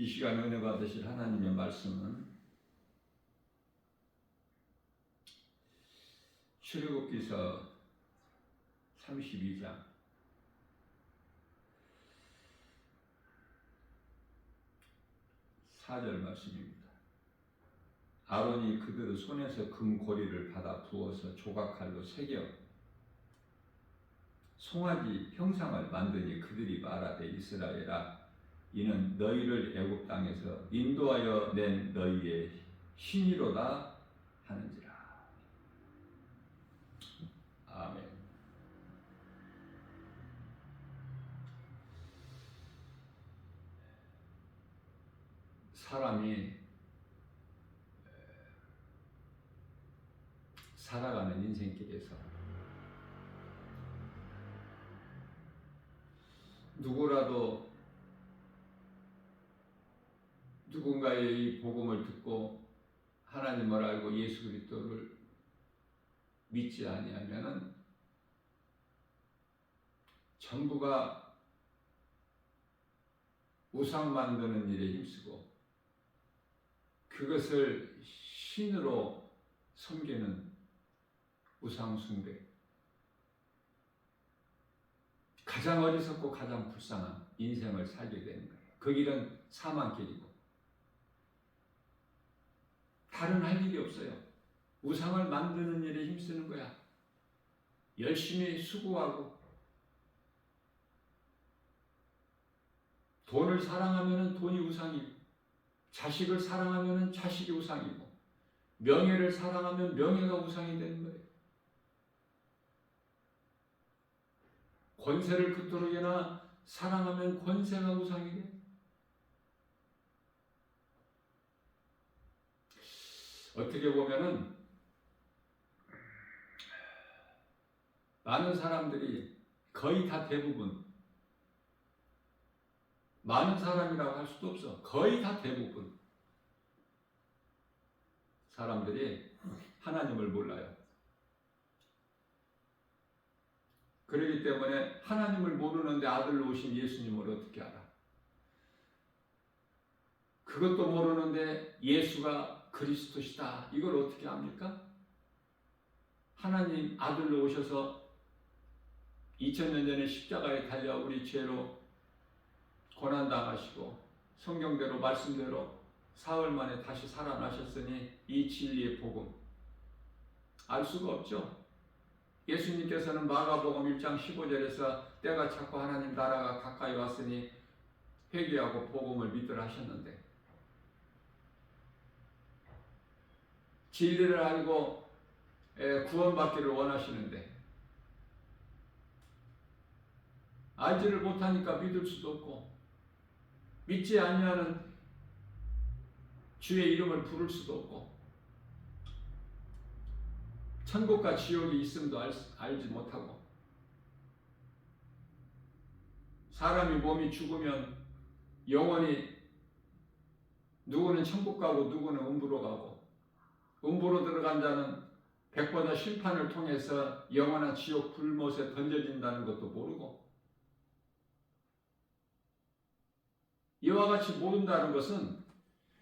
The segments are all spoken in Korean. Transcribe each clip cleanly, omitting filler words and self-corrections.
시간 은혜 받으실 하나님의 말씀은 출애굽기서 32장 4절 말씀입니다. 아론이 그들의 손에서 금고리를 받아 부어서 조각칼로 새겨 송아지 형상을 만드니 그들이 말하되 이스라엘아 이는 너희를 애굽 땅에서 인도하여 낸 너희의 신이로다 하는지라. 아멘. 사람이 살아가는 인생길에서 누구라도 누군가의 이 복음을 듣고 하나님을 알고 예수 그리스도를 믿지 아니하면은 전부가 우상 만드는 일에 힘쓰고 그것을 신으로 섬기는 우상 숭배, 가장 어리석고 가장 불쌍한 인생을 살게 되는 거예요. 그 길은 사망길이고 다른 할 일이 없어요. 우상을 만드는 일에 힘쓰는 거야. 열심히 수고하고 돈을 사랑하면 돈이 우상이고 자식을 사랑하면 자식이 우상이고 명예를 사랑하면 명예가 우상이 되는 거예요. 권세를 그토록이나 사랑하면 권세가 우상이 돼요. 어떻게 보면은 많은 사람들이 거의 다 대부분 많은 사람이라고 할 수도 없어. 거의 다 대부분 사람들이 하나님을 몰라요. 그렇기 때문에 하나님을 모르는데 아들로 오신 예수님을 어떻게 알아? 그것도 모르는데 예수가 그리스도시다. 이걸 어떻게 압니까? 하나님 아들로 오셔서 2000년 전에 십자가에 달려 우리 죄로 고난당하시고 성경대로 말씀대로 사흘 만에 다시 살아나셨으니 이 진리의 복음 알 수가 없죠. 예수님께서는 마가복음 1장 15절에서 때가 찼고 하나님 나라가 가까이 왔으니 회개하고 복음을 믿으라 하셨는데 진리를 알고 구원받기를 원하시는데 알지를 못하니까 믿을 수도 없고 믿지 아니하는 주의 이름을 부를 수도 없고 천국과 지옥이 있음도 알지 못하고 사람이 몸이 죽으면 영원히 누구는 천국 가고 누구는 음부로 가고 음부로 들어간 자는 백보다 심판을 통해서 영원한 지옥 불못에 던져진다는 것도 모르고 이와 같이 모른다는 것은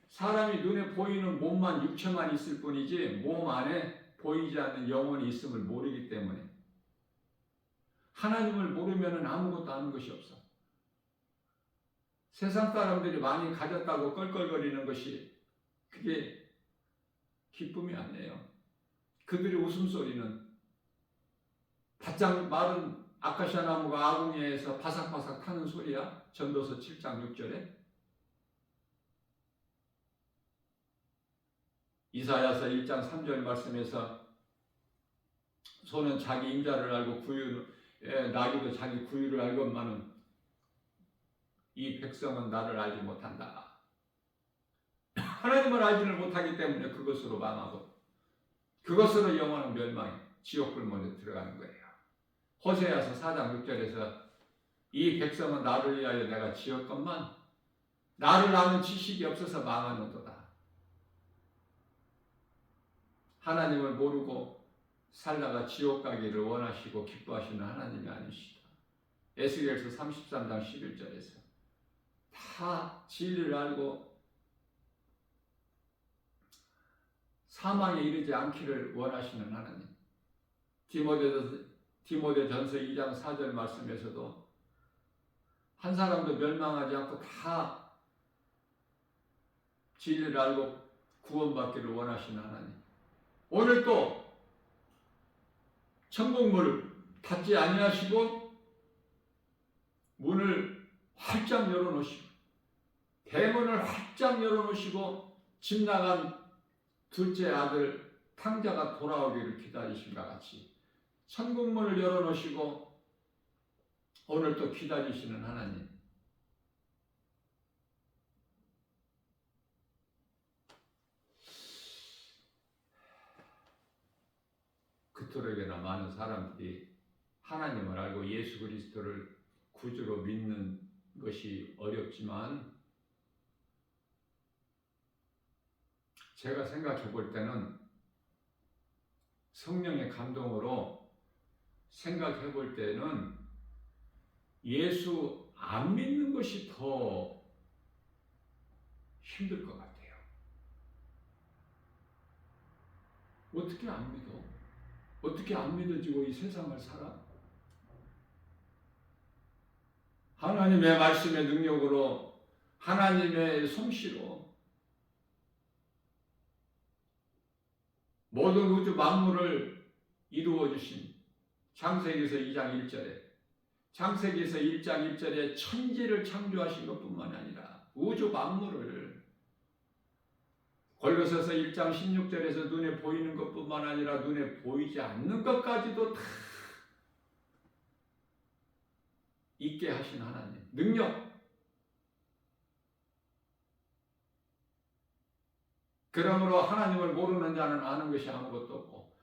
사람이 눈에 보이는 몸만 육체만 있을 뿐이지 몸 안에 보이지 않는 영혼이 있음을 모르기 때문에 하나님을 모르면 아무것도 아는 것이 없어. 세상 사람들이 많이 가졌다고 껄껄거리는 것이 그게 기쁨이 아니에요. 그들의 웃음소리는 바짝 마른 아카시아 나무가 아궁이에서 바삭바삭 타는 소리야. 전도서 7장 6절에 이사야서 1장 3절 말씀에서 소는 자기 임자를 알고 나귀도 자기 구유를 알건만은 이 백성은 나를 알지 못한다. 하나님을 알지를 못하기 때문에 그것으로 망하고 그것으로 영원한 멸망에 지옥 불문에 들어가는 거예요. 호세아서 4장 6절에서 이 백성은 나를 위하여 내가 지었건만 나를 아는 지식이 없어서 망하는도다. 하나님을 모르고 살다가 지옥 가기를 원하시고 기뻐하시는 하나님이 아니시다. 에스겔서 33장 11절에서 다 진리를 알고 사망에 이르지 않기를 원하시는 하나님. 디모데전서 2장 4절 말씀에서도 한 사람도 멸망하지 않고 다 진리를 알고 구원받기를 원하시는 하나님. 오늘 또 천국문을 닫지 아니하시고 문을 활짝 열어놓으시고 대문을 활짝 열어놓으시고 집 나간 둘째 아들 탕자가 돌아오기를 기다리심과 같이 천국문을 열어놓으시고 오늘 또 기다리시는 하나님. 그토록이나 많은 사람들이 하나님을 알고 예수 그리스도를 구주로 믿는 것이 어렵지만 제가 생각해 볼 때는 성령의 감동으로 생각해 볼 때는 예수 안 믿는 것이 더 힘들 것 같아요. 어떻게 안 믿어? 어떻게 안 믿어지고 이 세상을 살아? 하나님의 말씀의 능력으로 하나님의 솜씨로 모든 우주 만물을 이루어 주신 창세기에서 2장 1절에 창세기에서 1장 1절에 천지를 창조하신 것뿐만 아니라 우주 만물을 골로새서 1장 16절에서 눈에 보이는 것뿐만 아니라 눈에 보이지 않는 것까지도 다 있게 하신 하나님 능력. 그러므로 하나님을 모르는 자는 아는 것이 아무것도 없고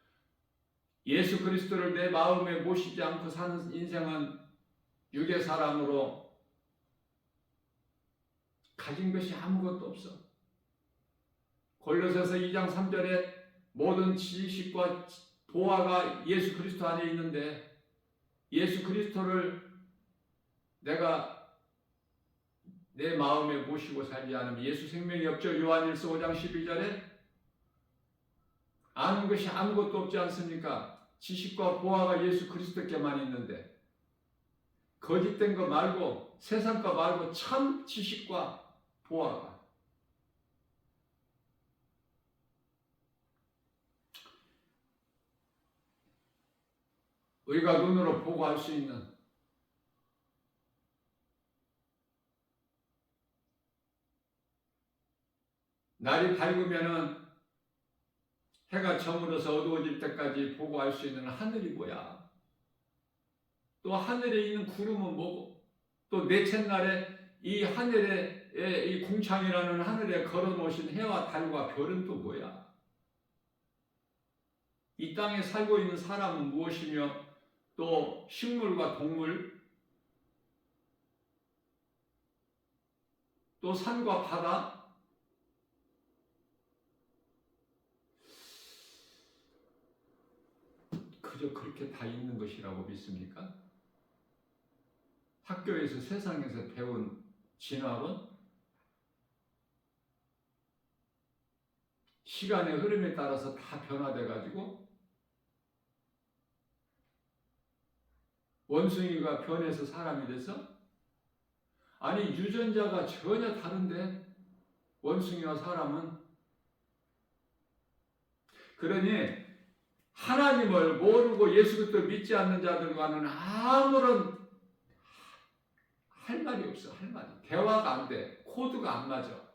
예수 그리스도를 내 마음에 모시지 않고 사는 인생은 육의 사람으로 가진 것이 아무것도 없어. 골로새서 2장 3절에 모든 지식과 보화가 예수 그리스도 안에 있는데 예수 그리스도를 내가 내 마음에 모시고 살지 않으면 예수 생명이 없죠. 요한일서 5장 12절에 아는 것이 아무것도 없지 않습니까? 지식과 보화가 예수 그리스도께만 있는데 거짓된 거 말고 세상 거 말고 참 지식과 보화가 우리가 눈으로 보고 알 수 있는 날이 밝으면은 해가 저물어서 어두워질 때까지 보고 알 수 있는 하늘이 뭐야? 또 하늘에 있는 구름은 뭐고? 또 넷째 날에 이 하늘에 이 궁창이라는 하늘에 걸어놓으신 해와 달과 별은 또 뭐야? 이 땅에 살고 있는 사람은 무엇이며 또 식물과 동물 또 산과 바다 그저 그렇게 다 있는 것이라고 믿습니까? 학교에서 세상에서 배운 진화론 시간의 흐름에 따라서 다 변화돼 가지고 원숭이가 변해서 사람이 돼서 아니 유전자가 전혀 다른데 원숭이와 사람은 그러니 하나님을 모르고 예수 그리스도를 믿지 않는 자들과는 아무런 할 말이 없어. 할 말이 대화가 안 돼. 코드가 안 맞아.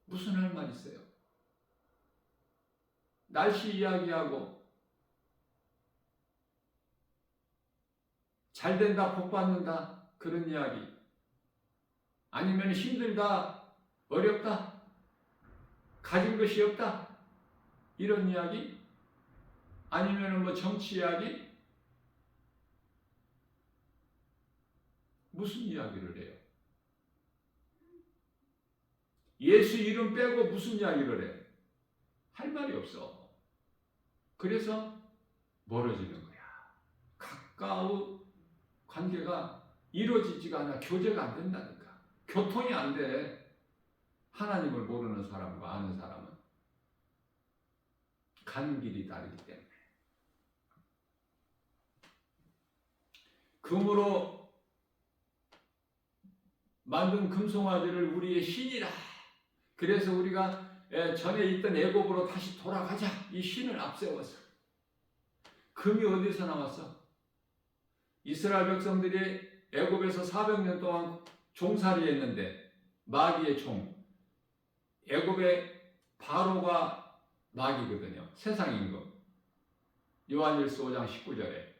무슨 할 말 있어요? 날씨 이야기하고 잘 된다, 복 받는다 그런 이야기 아니면 힘들다, 어렵다, 가진 것이 없다 이런 이야기 아니면 뭐 정치 이야기 무슨 이야기를 해요? 예수 이름 빼고 무슨 이야기를 해? 할 말이 없어. 그래서 멀어지는 거야. 가까운 관계가 이루어지지가 않아. 교제가 안 된다니까. 교통이 안 돼. 하나님을 모르는 사람과 아는 사람은 가는 길이 다르기 때문에. 금으로 만든 금송아지를 우리의 신이라. 그래서 우리가 전에 있던 애굽으로 다시 돌아가자. 이 신을 앞세워서. 금이 어디서 나왔어? 이스라엘 백성들이 애굽에서 400년 동안 종살이했는데 마귀의 종. 애굽의 바로가 마귀거든요. 세상 임금. 요한일서 5장 19절에.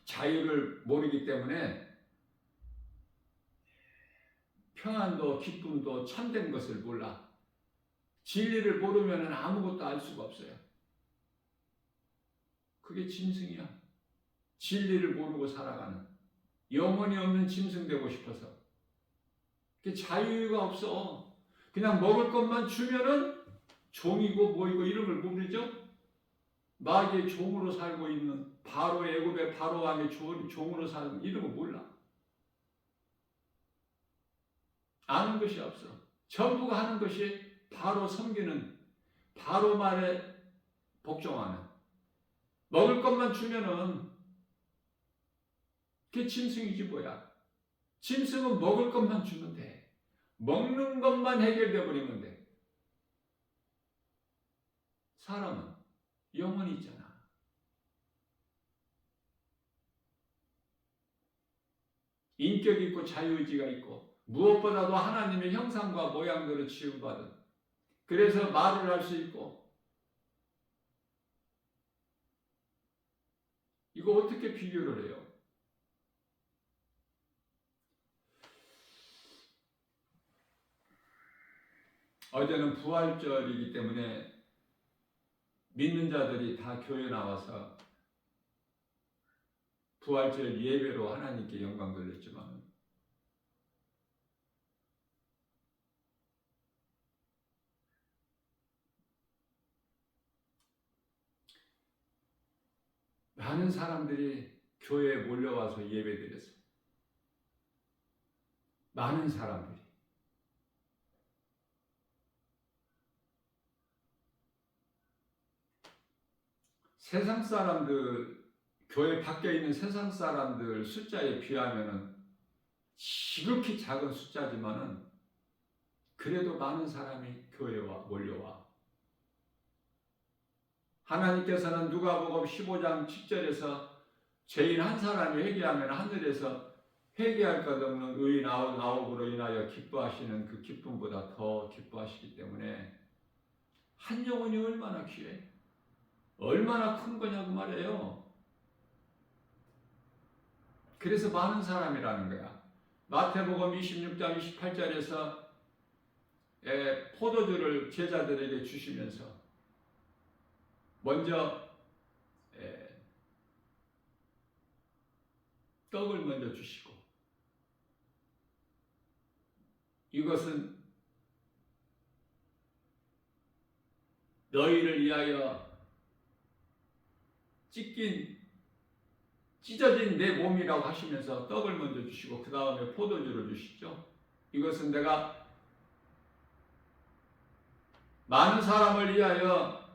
자유를 모르기 때문에 평안도 기쁨도 참된 것을 몰라. 진리를 모르면 아무것도 알 수가 없어요. 그게 짐승이야. 진리를 모르고 살아가는. 영혼이 없는 짐승 되고 싶어서. 그게 자유가 없어. 그냥 먹을 것만 주면은 종이고 뭐이고 이런 걸 모르죠? 마귀의 종으로 살고 있는 바로 애굽의 바로 왕의 종으로 사는 이런 거 몰라. 아는 것이 없어. 전부가 하는 것이 바로 섬기는, 바로 말에 복종하는. 먹을 것만 주면은 그게 짐승이지 뭐야. 짐승은 먹을 것만 주면 돼. 먹는 것만 해결돼 버리면 돼. 사람은 영혼이 있잖아. 인격 있고 자유의지가 있고 무엇보다도 하나님의 형상과 모양대로 지음받은. 그래서 말을 할 수 있고. 이거 어떻게 비교를 해요? 어제는 부활절이기 때문에 믿는 자들이 다 교회 나와서 부활절 예배로 하나님께 영광 돌렸지만 많은 사람들이 교회에 몰려와서 예배드렸어요. 많은 사람들이. 세상 사람들, 교회 밖에 있는 세상 사람들 숫자에 비하면 지극히 작은 숫자지만은 그래도 많은 사람이 교회에 몰려와. 하나님께서는 누가복음 15장 10절에서 죄인 한 사람이 회개하면 하늘에서 회개할 것 없는 의인 아홉으로 인하여 기뻐하시는 그 기쁨보다 더 기뻐하시기 때문에 한 영혼이 얼마나 귀해? 얼마나 큰 거냐고 말해요. 그래서 많은 사람이라는 거야. 마태복음 26장 28절에서 포도주를 제자들에게 주시면서 먼저 떡을 먼저 주시고 이것은 너희를 위하여 찢어진 내 몸이라고 하시면서 떡을 먼저 주시고 그 다음에 포도주를 주시죠. 이것은 내가 많은 사람을 위하여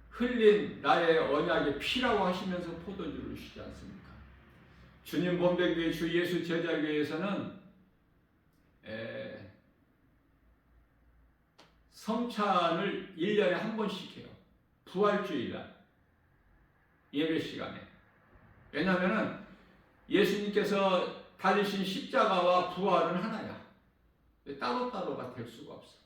흘린 나의 언약의 피라고 하시면서 포도주를 주시지 않습니까? 주님 본배교회 주 예수 제자교회에서는 성찬을 1년에 한 번씩 해요. 부활주일날 예배 시간에. 왜냐하면 예수님께서 달리신 십자가와 부활은 하나야. 따로따로가 될 수가 없어.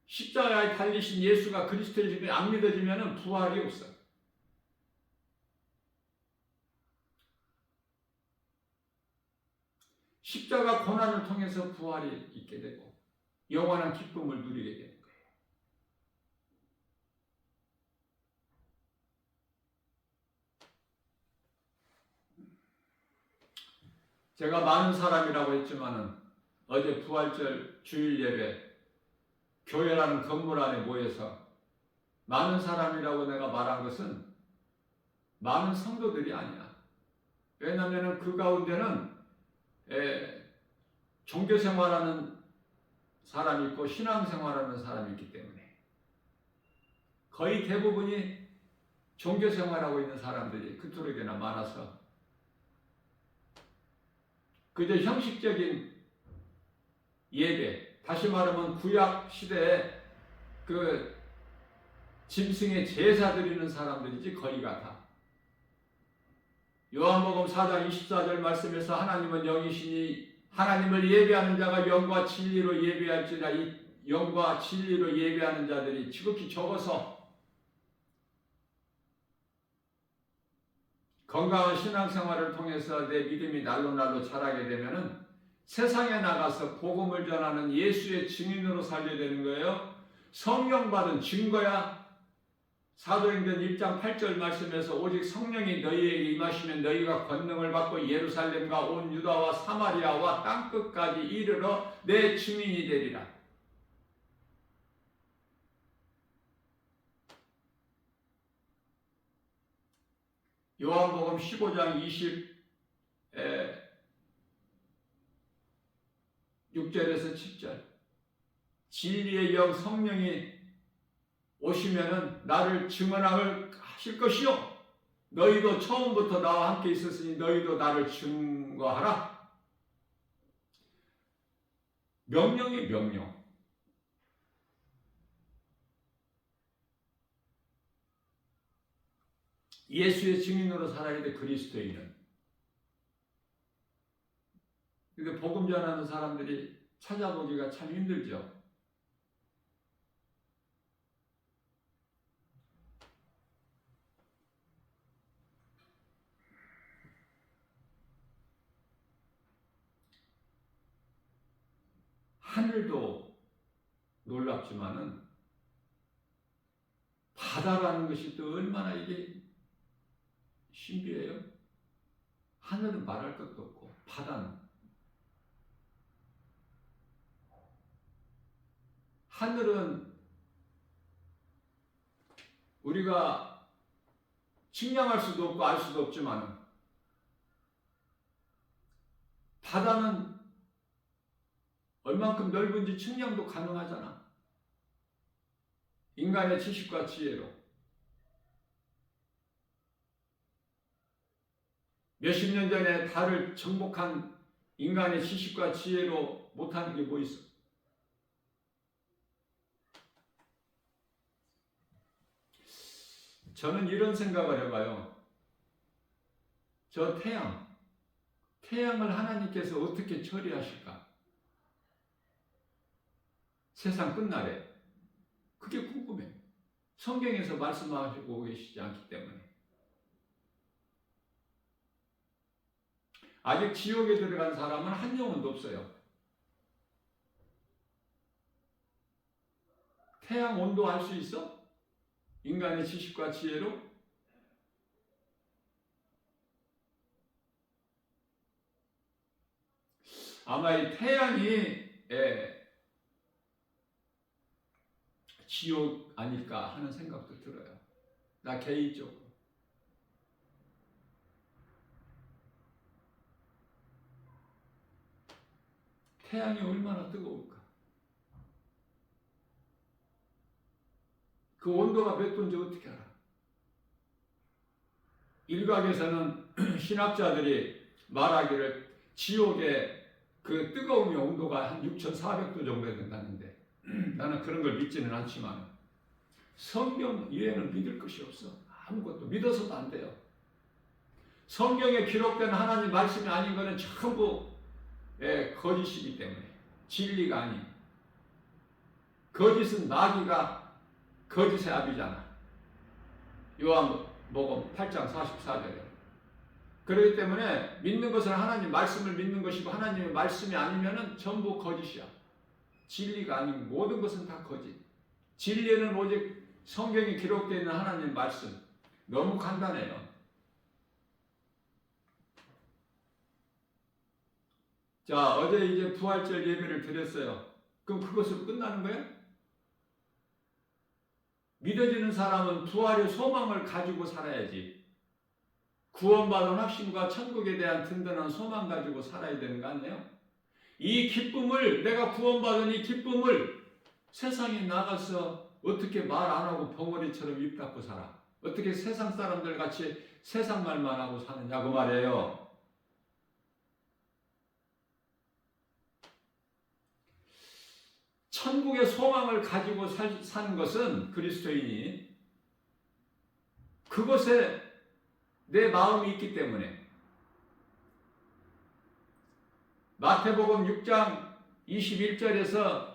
십자가에 달리신 예수가 그리스도인이 안 믿어지면 부활이 없어. 십자가 고난을 통해서 부활이 있게 되고 영원한 기쁨을 누리게 되는 거예요. 제가 많은 사람이라고 했지만은 어제 부활절 주일 예배 교회라는 건물 안에 모여서 많은 사람이라고 내가 말한 것은 많은 성도들이 아니야. 왜냐하면 그 가운데는 종교생활하는 사람이 있고 신앙생활하는 사람이 있기 때문에 거의 대부분이 종교생활하고 있는 사람들이 그토록이나 많아서 그저 형식적인 예배, 다시 말하면 구약 시대에 그 짐승의 제사 드리는 사람들이지 거의가 다. 요한복음 4장 24절 말씀에서 하나님은 영이시니 하나님을 예배하는 자가 영과 진리로 예배할지라. 이 영과 진리로 예배하는 자들이 지극히 적어서 건강한 신앙생활을 통해서 내 믿음이 날로 자라게 되면은 세상에 나가서 복음을 전하는 예수의 증인으로 살게 되는 거예요. 성령 받은 증거야. 사도행전 1장 8절 말씀에서 오직 성령이 너희에게 임하시면 너희가 권능을 받고 예루살렘과 온 유다와 사마리아와 땅끝까지 이르러 내 증인이 되리라. 요한복음 15장 26절에서 7절 진리의 영 성령이 오시면은 나를 증언하실 것이요 너희도 처음부터 나와 함께 있었으니 너희도 나를 증거하라. 명령이 명령. 예수의 증인으로 살아야 돼. 그리스도인은. 근데 복음 전하는 사람들이 찾아보기가 참 힘들죠. 하늘도 놀랍지만은 바다라는 것이 또 얼마나 이게 신비해요. 하늘은 말할 것도 없고 바다는 하늘은 우리가 측량할 수도 없고 알 수도 없지만 바다는 얼만큼 넓은지 측량도 가능하잖아. 인간의 지식과 지혜로. 몇십 년 전에 달을 정복한 인간의 지식과 지혜로 못하는 게 뭐 있어? 저는 이런 생각을 해봐요. 저 태양을 하나님께서 어떻게 처리하실까? 세상 끝날에. 그게 궁금해. 성경에서 말씀하시고 계시지 않기 때문에. 아직 지옥에 들어간 사람은 한 영혼도 없어요. 태양 온도 알 수 있어? 인간의 지식과 지혜로? 아마 이 태양이 지옥 아닐까 하는 생각도 들어요. 나 개인적으로. 태양이 얼마나 뜨거울까? 그 온도가 몇 도인지 어떻게 알아? 일각에서는 신학자들이 말하기를 지옥의 그 뜨거움의 온도가 한 6,400도 정도 된다는데 나는 그런 걸 믿지는 않지만 성경 이외에는 믿을 것이 없어. 아무것도 믿어서도 안 돼요. 성경에 기록된 하나님 말씀이 아닌 것은 전부 거짓이기 때문에 진리가 아닌. 거짓은 마귀가 거짓의 아비잖아. 요한복음 8장 44절에. 그렇기 때문에 믿는 것은 하나님 말씀을 믿는 것이고 하나님의 말씀이 아니면은 전부 거짓이야. 진리가 아닌 모든 것은 다 거짓. 진리는 오직 성경에 기록되어 있는 하나님 말씀. 너무 간단해요. 자, 어제 이제 부활절 예배를 드렸어요. 그럼 그것으로 끝나는 거예요? 믿어지는 사람은 부활의 소망을 가지고 살아야지. 구원받은 확신과 천국에 대한 든든한 소망 가지고 살아야 되는 거 아니에요? 이 기쁨을, 내가 구원받은 이 기쁨을 세상에 나가서 어떻게 말 안 하고 벙어리처럼 입 닫고 살아? 어떻게 세상 사람들 같이 세상 말만 하고 사느냐고 말이에요. 천국의 소망을 가지고 사는 것은 그리스도인이 그것에 내 마음이 있기 때문에. 마태복음 6장 21절에서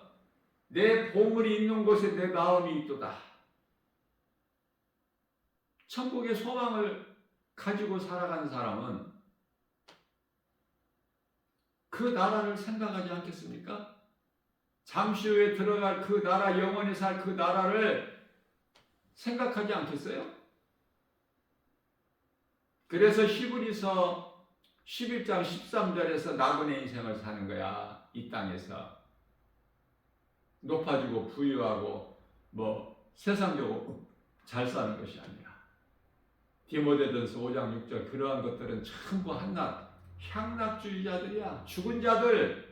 내 보물이 있는 곳에 내 마음이 있도다. 천국의 소망을 가지고 살아가는 사람은 그 나라를 생각하지 않겠습니까? 잠시 후에 들어갈 그 나라, 영원히 살 그 나라를 생각하지 않겠어요? 그래서 히브리서 11장 13절에서 나그네 인생을 사는 거야. 이 땅에서 높아지고 부유하고 세상적으로 잘 사는 것이 아니라. 디모데전서 5장 6절 그러한 것들은 전부 한낱 향락주의자들이야. 죽은 자들.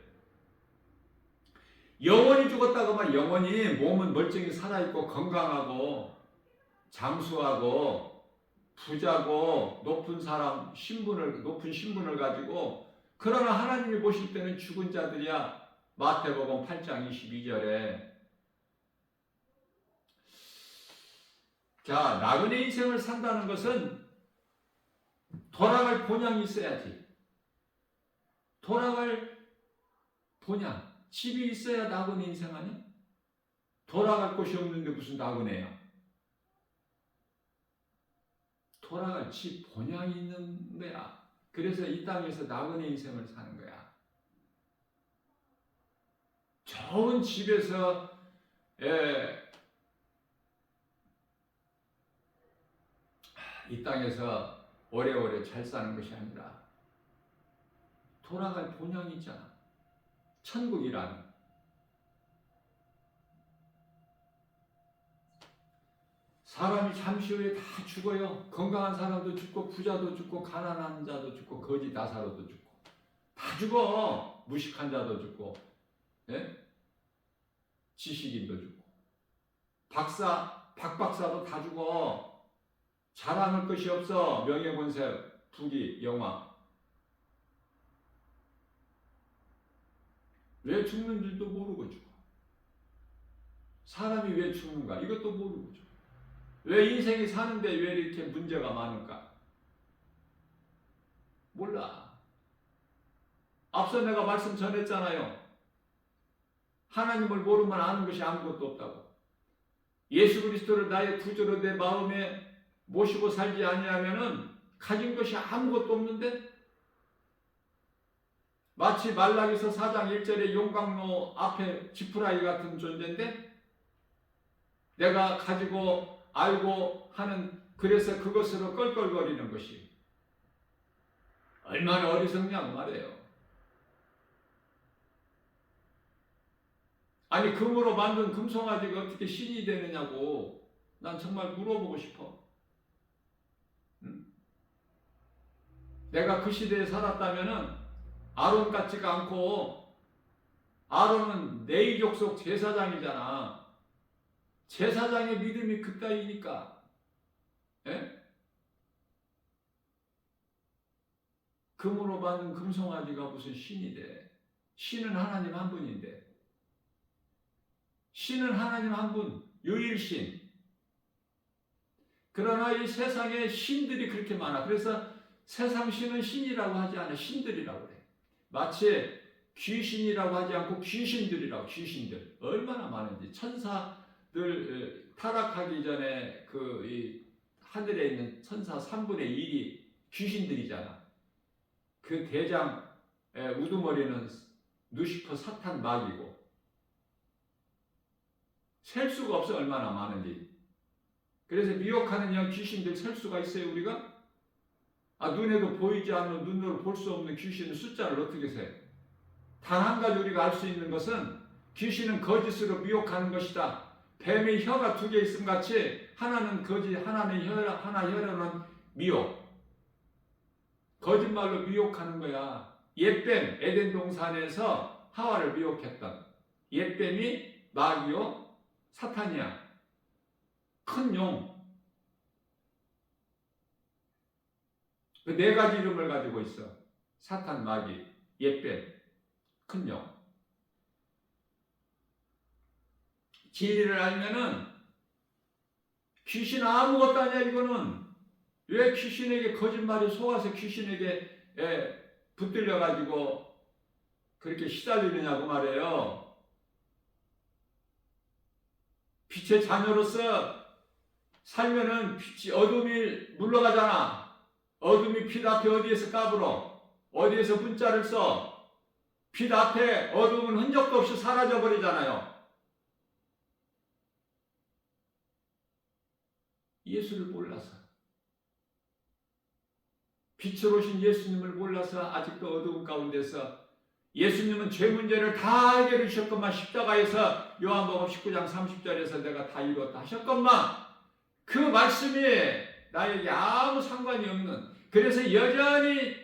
영원히 죽었다고 하면 영원히 몸은 멀쩡히 살아있고 건강하고 장수하고 부자고 높은 신분을 가지고, 그러나 하나님이 보실 때는 죽은 자들이야. 마태복음 8장 22절에. 자, 나그네 인생을 산다는 것은 돌아갈 본향이 있어야지. 돌아갈 본향. 집이 있어야 나그네 인생 아니야? 돌아갈 곳이 없는데 무슨 나그네야? 돌아갈 집 본향이 있는 거야. 그래서 이 땅에서 나그네 인생을 사는 거야. 좋은 집에서 이 땅에서 오래오래 잘 사는 것이 아니라 돌아갈 본향이 있잖아. 천국이란. 사람이 잠시 후에 다 죽어요. 건강한 사람도 죽고 부자도 죽고 가난한 자도 죽고 거지 나사로도 죽고 다 죽어. 무식한 자도 죽고, 지식인도 죽고, 박박사도 다 죽어. 자랑할 것이 없어. 명예권세, 부귀, 영화. 왜 죽는 줄도 모르고 죽어. 사람이 왜 죽는가 이것도 모르고 죽어. 왜 인생이 사는데 왜 이렇게 문제가 많을까? 몰라. 앞서 내가 말씀 전했잖아요. 하나님을 모르면 아는 것이 아무것도 없다고. 예수 그리스도를 나의 구주로 내 마음에 모시고 살지 아니하면은 가진 것이 아무것도 없는데, 마치 말라기서 4장 1절의 용광로 앞에 지푸라기 같은 존재인데, 내가 가지고 알고 하는, 그래서 그것으로 껄껄거리는 것이 얼마나 어리석냐고 말이에요. 아니, 금으로 만든 금송아지가 어떻게 신이 되느냐고 난 정말 물어보고 싶어. 내가 그 시대에 살았다면은 아론 같지가 않고, 아론은 레위 족속 제사장이잖아. 제사장의 믿음이 그따위니까. 금으로 만든 금송아지가 무슨 신이 돼. 신은 하나님 한 분인데. 신은 하나님 한 분, 유일신. 그러나 이 세상에 신들이 그렇게 많아. 그래서 세상 신은 신이라고 하지 않아. 신들이라고 그래. 마치 귀신이라고 하지 않고 귀신들이라고. 귀신들 얼마나 많은지. 천사들 타락하기 전에 이 하늘에 있는 천사 3분의 1이 귀신들이잖아. 그 대장 우두머리는 루시퍼 사탄 마귀고. 셀 수가 없어. 얼마나 많은지. 그래서 미혹하는 영 귀신들 셀 수가 있어요 우리가? 눈에도 보이지 않는, 눈으로 볼 수 없는 귀신의 숫자를 어떻게 세? 단 한 가지 우리가 알 수 있는 것은 귀신은 거짓으로 미혹하는 것이다. 뱀의 혀가 두 개 있음 같이 하나는 거짓, 하나는 하나 혀로는 미혹. 거짓말로 미혹하는 거야. 옛뱀, 에덴 동산에서 하와를 미혹했던 옛뱀이 마귀요, 사탄이야. 큰 용. 그 네 가지 이름을 가지고 있어. 사탄, 마귀, 옛뱀, 큰 용. 진리를 알면은 귀신 아무것도 아니야. 이거는 왜 귀신에게 거짓말이 속아서 귀신에게 붙들려 가지고 그렇게 시달리느냐고 말해요. 빛의 자녀로서 살면은 빛이, 어둠이 물러가잖아. 어둠이 빛 앞에 어디에서 까불어? 어디에서 문자를 써? 빛 앞에 어둠은 흔적도 없이 사라져 버리잖아요. 예수를 몰라서, 빛으로 오신 예수님을 몰라서 아직도 어두운 가운데서, 예수님은 죄 문제를 다 해결해 주셨건만, 십자가에서 요한복음 19장 30절에서 내가 다 이뤘다 하셨건만, 그 말씀이 나에게 아무 상관이 없는, 그래서 여전히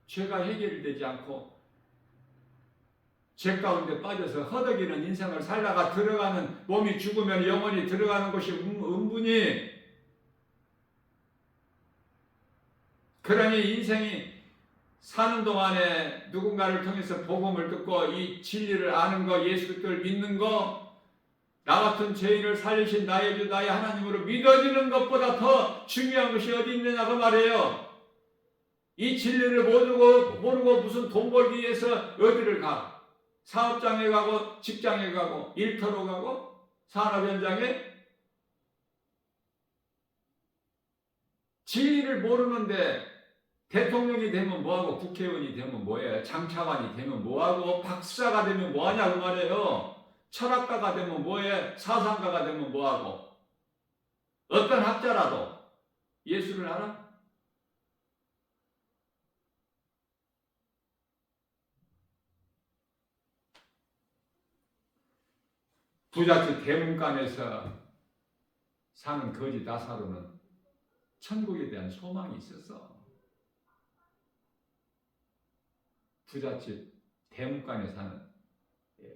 죄가 해결이 되지 않고 죄 가운데 빠져서 허덕이는 인생을 살다가 들어가는, 몸이 죽으면 영원히 들어가는 것이 음분이, 그러니 인생이 사는 동안에 누군가를 통해서 복음을 듣고 이 진리를 아는 거, 예수 그리스도를 믿는 거, 나 같은 죄인을 살리신 나의 주 나의 하나님으로 믿어지는 것보다 더 중요한 것이 어디 있느냐고 말해요. 이 진리를 모르고 무슨 돈 벌기 위해서 어디를 가? 사업장에 가고 직장에 가고 일터로 가고 산업 현장에. 진리를 모르는데 대통령이 되면 뭐하고, 국회의원이 되면 뭐예요? 장차관이 되면 뭐하고, 박사가 되면 뭐하냐고 말해요. 철학가가 되면 뭐해? 사상가가 되면 뭐하고. 어떤 학자라도 예수를 알아? 부잣집 대문간에서 사는 거지 나사로는 천국에 대한 소망이 있었어. 부잣집 대문간에 사는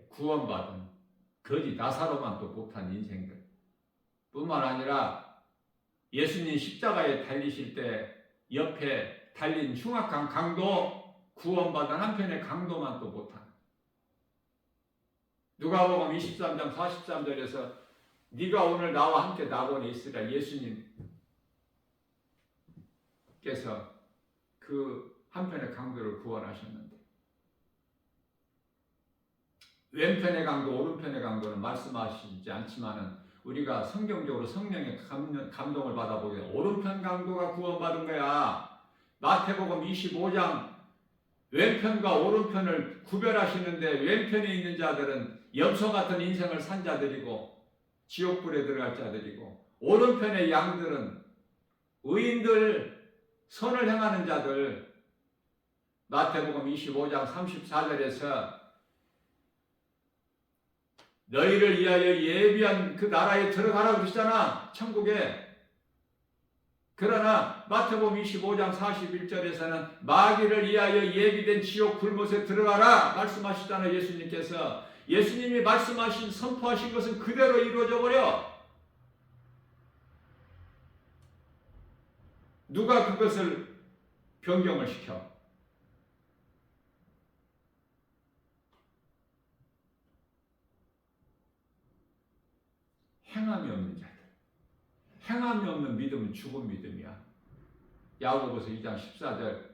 구원받은 거지 나사로만 또 못한 인생들 뿐만 아니라 예수님 십자가에 달리실 때 옆에 달린 흉악한 강도, 구원받은 한편의 강도만 또 못한. 누가복음 23장 43절에서 네가 오늘 나와 함께 낙원에 있으라, 예수님께서 그 한편의 강도를 구원하셨는데, 왼편의 강도, 오른편의 강도는 말씀하시지 않지만은 우리가 성경적으로 성령의 감동을 받아보게 오른편 강도가 구원받은 거야. 마태복음 25장 왼편과 오른편을 구별하시는데, 왼편에 있는 자들은 염소 같은 인생을 산 자들이고 지옥불에 들어갈 자들이고, 오른편의 양들은 의인들, 선을 행하는 자들. 마태복음 25장 34절에서 너희를 위하여 예비한 그 나라에 들어가라고 그러시잖아, 천국에. 그러나 마태복음 25장 41절에서는 마귀를 위하여 예비된 지옥 불못에 들어가라 말씀하시잖아요, 예수님께서. 예수님이 말씀하신, 선포하신 것은 그대로 이루어져 버려. 누가 그것을 변경을 시켜? 행함이 없는 자들. 행함이 없는 믿음은 죽은 믿음이야. 야고보서 2장 14절,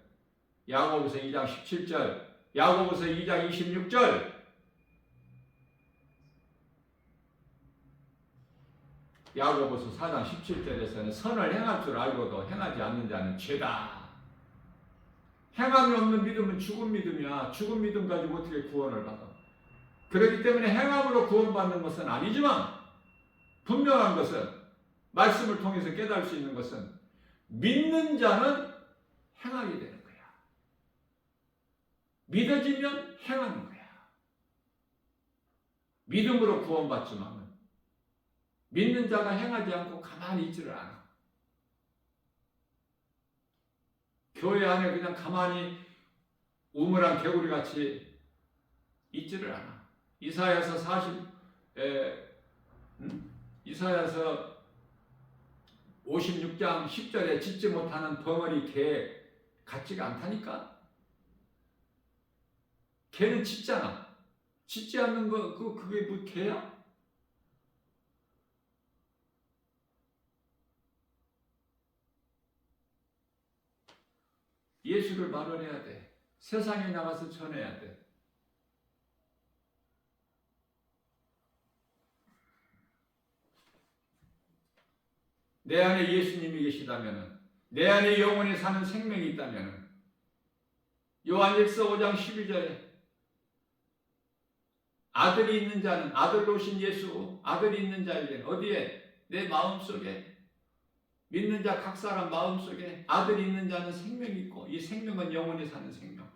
야고보서 2장 17절, 야고보서 2장 26절. 야고보서 4장 17절에서는 선을 행할 줄 알고도 행하지 않는 자는 죄다. 행함이 없는 믿음은 죽은 믿음이야. 죽은 믿음 가지고 어떻게 구원을 받아? 그렇기 때문에 행함으로 구원받는 것은 아니지만, 분명한 것은, 말씀을 통해서 깨달을 수 있는 것은, 믿는 자는 행하게 되는 거야. 믿어지면 행하는 거야. 믿음으로 구원받지만 믿는 자가 행하지 않고 가만히 있지를 않아. 교회 안에 그냥 가만히 우물한 개구리같이 있지를 않아. 이사야서 56장 10절에 짖지 못하는 벙어리 개 같지가 않다니까. 개는 짖잖아. 짖지 않는 거 그게 뭐 개야? 예수를 말을 해야 돼. 세상에 나가서 전해야 돼. 내 안에 예수님이 계시다면, 내 안에 영원히 사는 생명이 있다면, 요한일서 5장 12절에 아들이 있는 자는, 아들로 오신 예수, 아들이 있는 자에게 어디에? 내 마음속에, 믿는 자 각 사람 마음속에 아들이 있는 자는 생명이 있고, 이 생명은 영원히 사는 생명.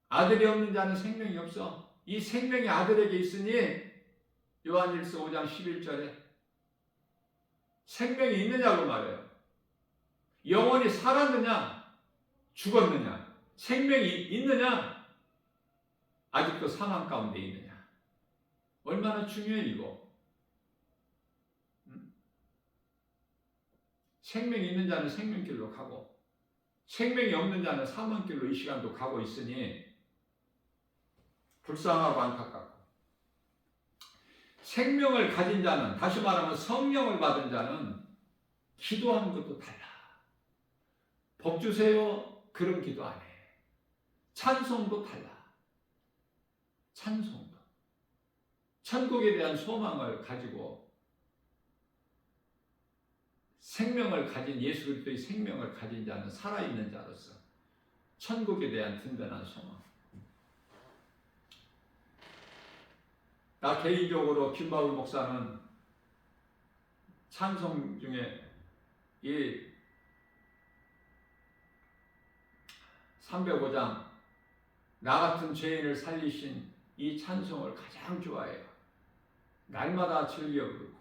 아들이 없는 자는 생명이 없어. 이 생명이 아들에게 있으니 요한일서 5장 11절에 생명이 있느냐고 말해요. 영원히 살았느냐? 죽었느냐? 생명이 있느냐? 아직도 사망 가운데 있느냐? 얼마나 중요해 이거. 생명이 있는 자는 생명길로 가고 생명이 없는 자는 사망길로 이 시간도 가고 있으니 불쌍하고 안타깝고, 생명을 가진 자는, 다시 말하면 성령을 받은 자는 기도하는 것도 달라. 복 주세요 그런 기도 안 해. 찬송도 달라. 찬송도 천국에 대한 소망을 가지고 생명을 가진, 예수 그리스도의 생명을 가진 자는 살아있는 자로서 천국에 대한 든든한 소망. 나 개인적으로 김바울 목사는 찬송 중에 이 305장 나 같은 죄인을 살리신 이 찬송을 가장 좋아해요. 날마다 즐겨 부르고.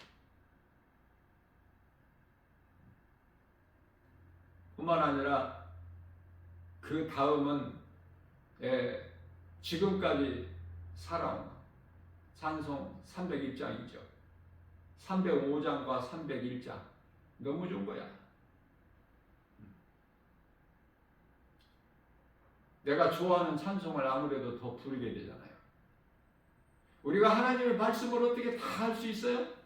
뿐만 아니라 그 다음은 지금까지 살아온 찬송 301장이죠. 305장과 301장 너무 좋은 거야. 내가 좋아하는 찬송을 아무래도 더 부르게 되잖아요. 우리가 하나님의 말씀을 어떻게 다 할 수 있어요?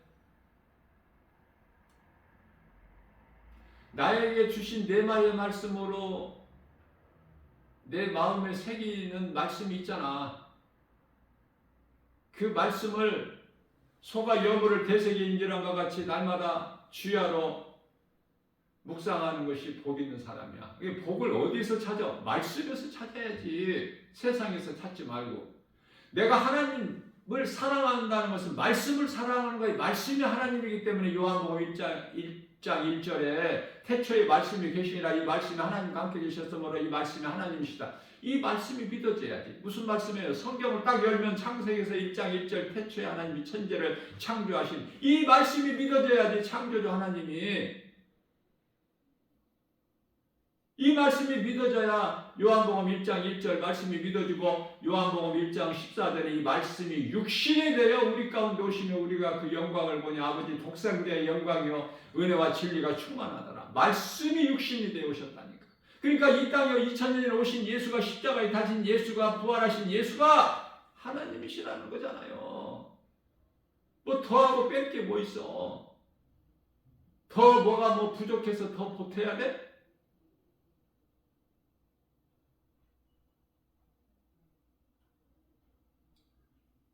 나에게 주신 네마의 말씀으로 내 마음에 새기는 말씀이 있잖아. 그 말씀을 소가 여물을 되새겨 인질한 것 같이 날마다 주야로 묵상하는 것이 복 있는 사람이야. 이 복을 어디서 찾아? 말씀에서 찾아야지. 세상에서 찾지 말고. 내가 하나님을 사랑한다는 것은 말씀을 사랑하는 거예요. 말씀이 하나님이기 때문에 요한복음 1장 1절에 태초에 말씀이 계시니라, 이 말씀이 하나님과 함께 계셨으므로 이 말씀이 하나님이시다. 이 말씀이 믿어져야지. 무슨 말씀이에요? 성경을 딱 열면 창세기에서 1장 1절 태초에 하나님이 천지를 창조하신 이 말씀이 믿어져야지. 창조주 하나님이 이 말씀이 믿어져야 요한복음 1장 1절 말씀이 믿어지고 요한복음 1장 14절에 이 말씀이 육신이 되어 우리 가운데 오시며 우리가 그 영광을 보니 아버지 독생자의 영광이요 은혜와 진리가 충만하더라. 말씀이 육신이 되어 오셨다니까. 그러니까 이 땅에 2000년에 오신 예수가, 십자가에 다신 예수가, 부활하신 예수가 하나님이시라는 거잖아요. 뭐 더하고 뺄 게 뭐 있어? 더 뭐가 뭐 부족해서 더 보태야 돼?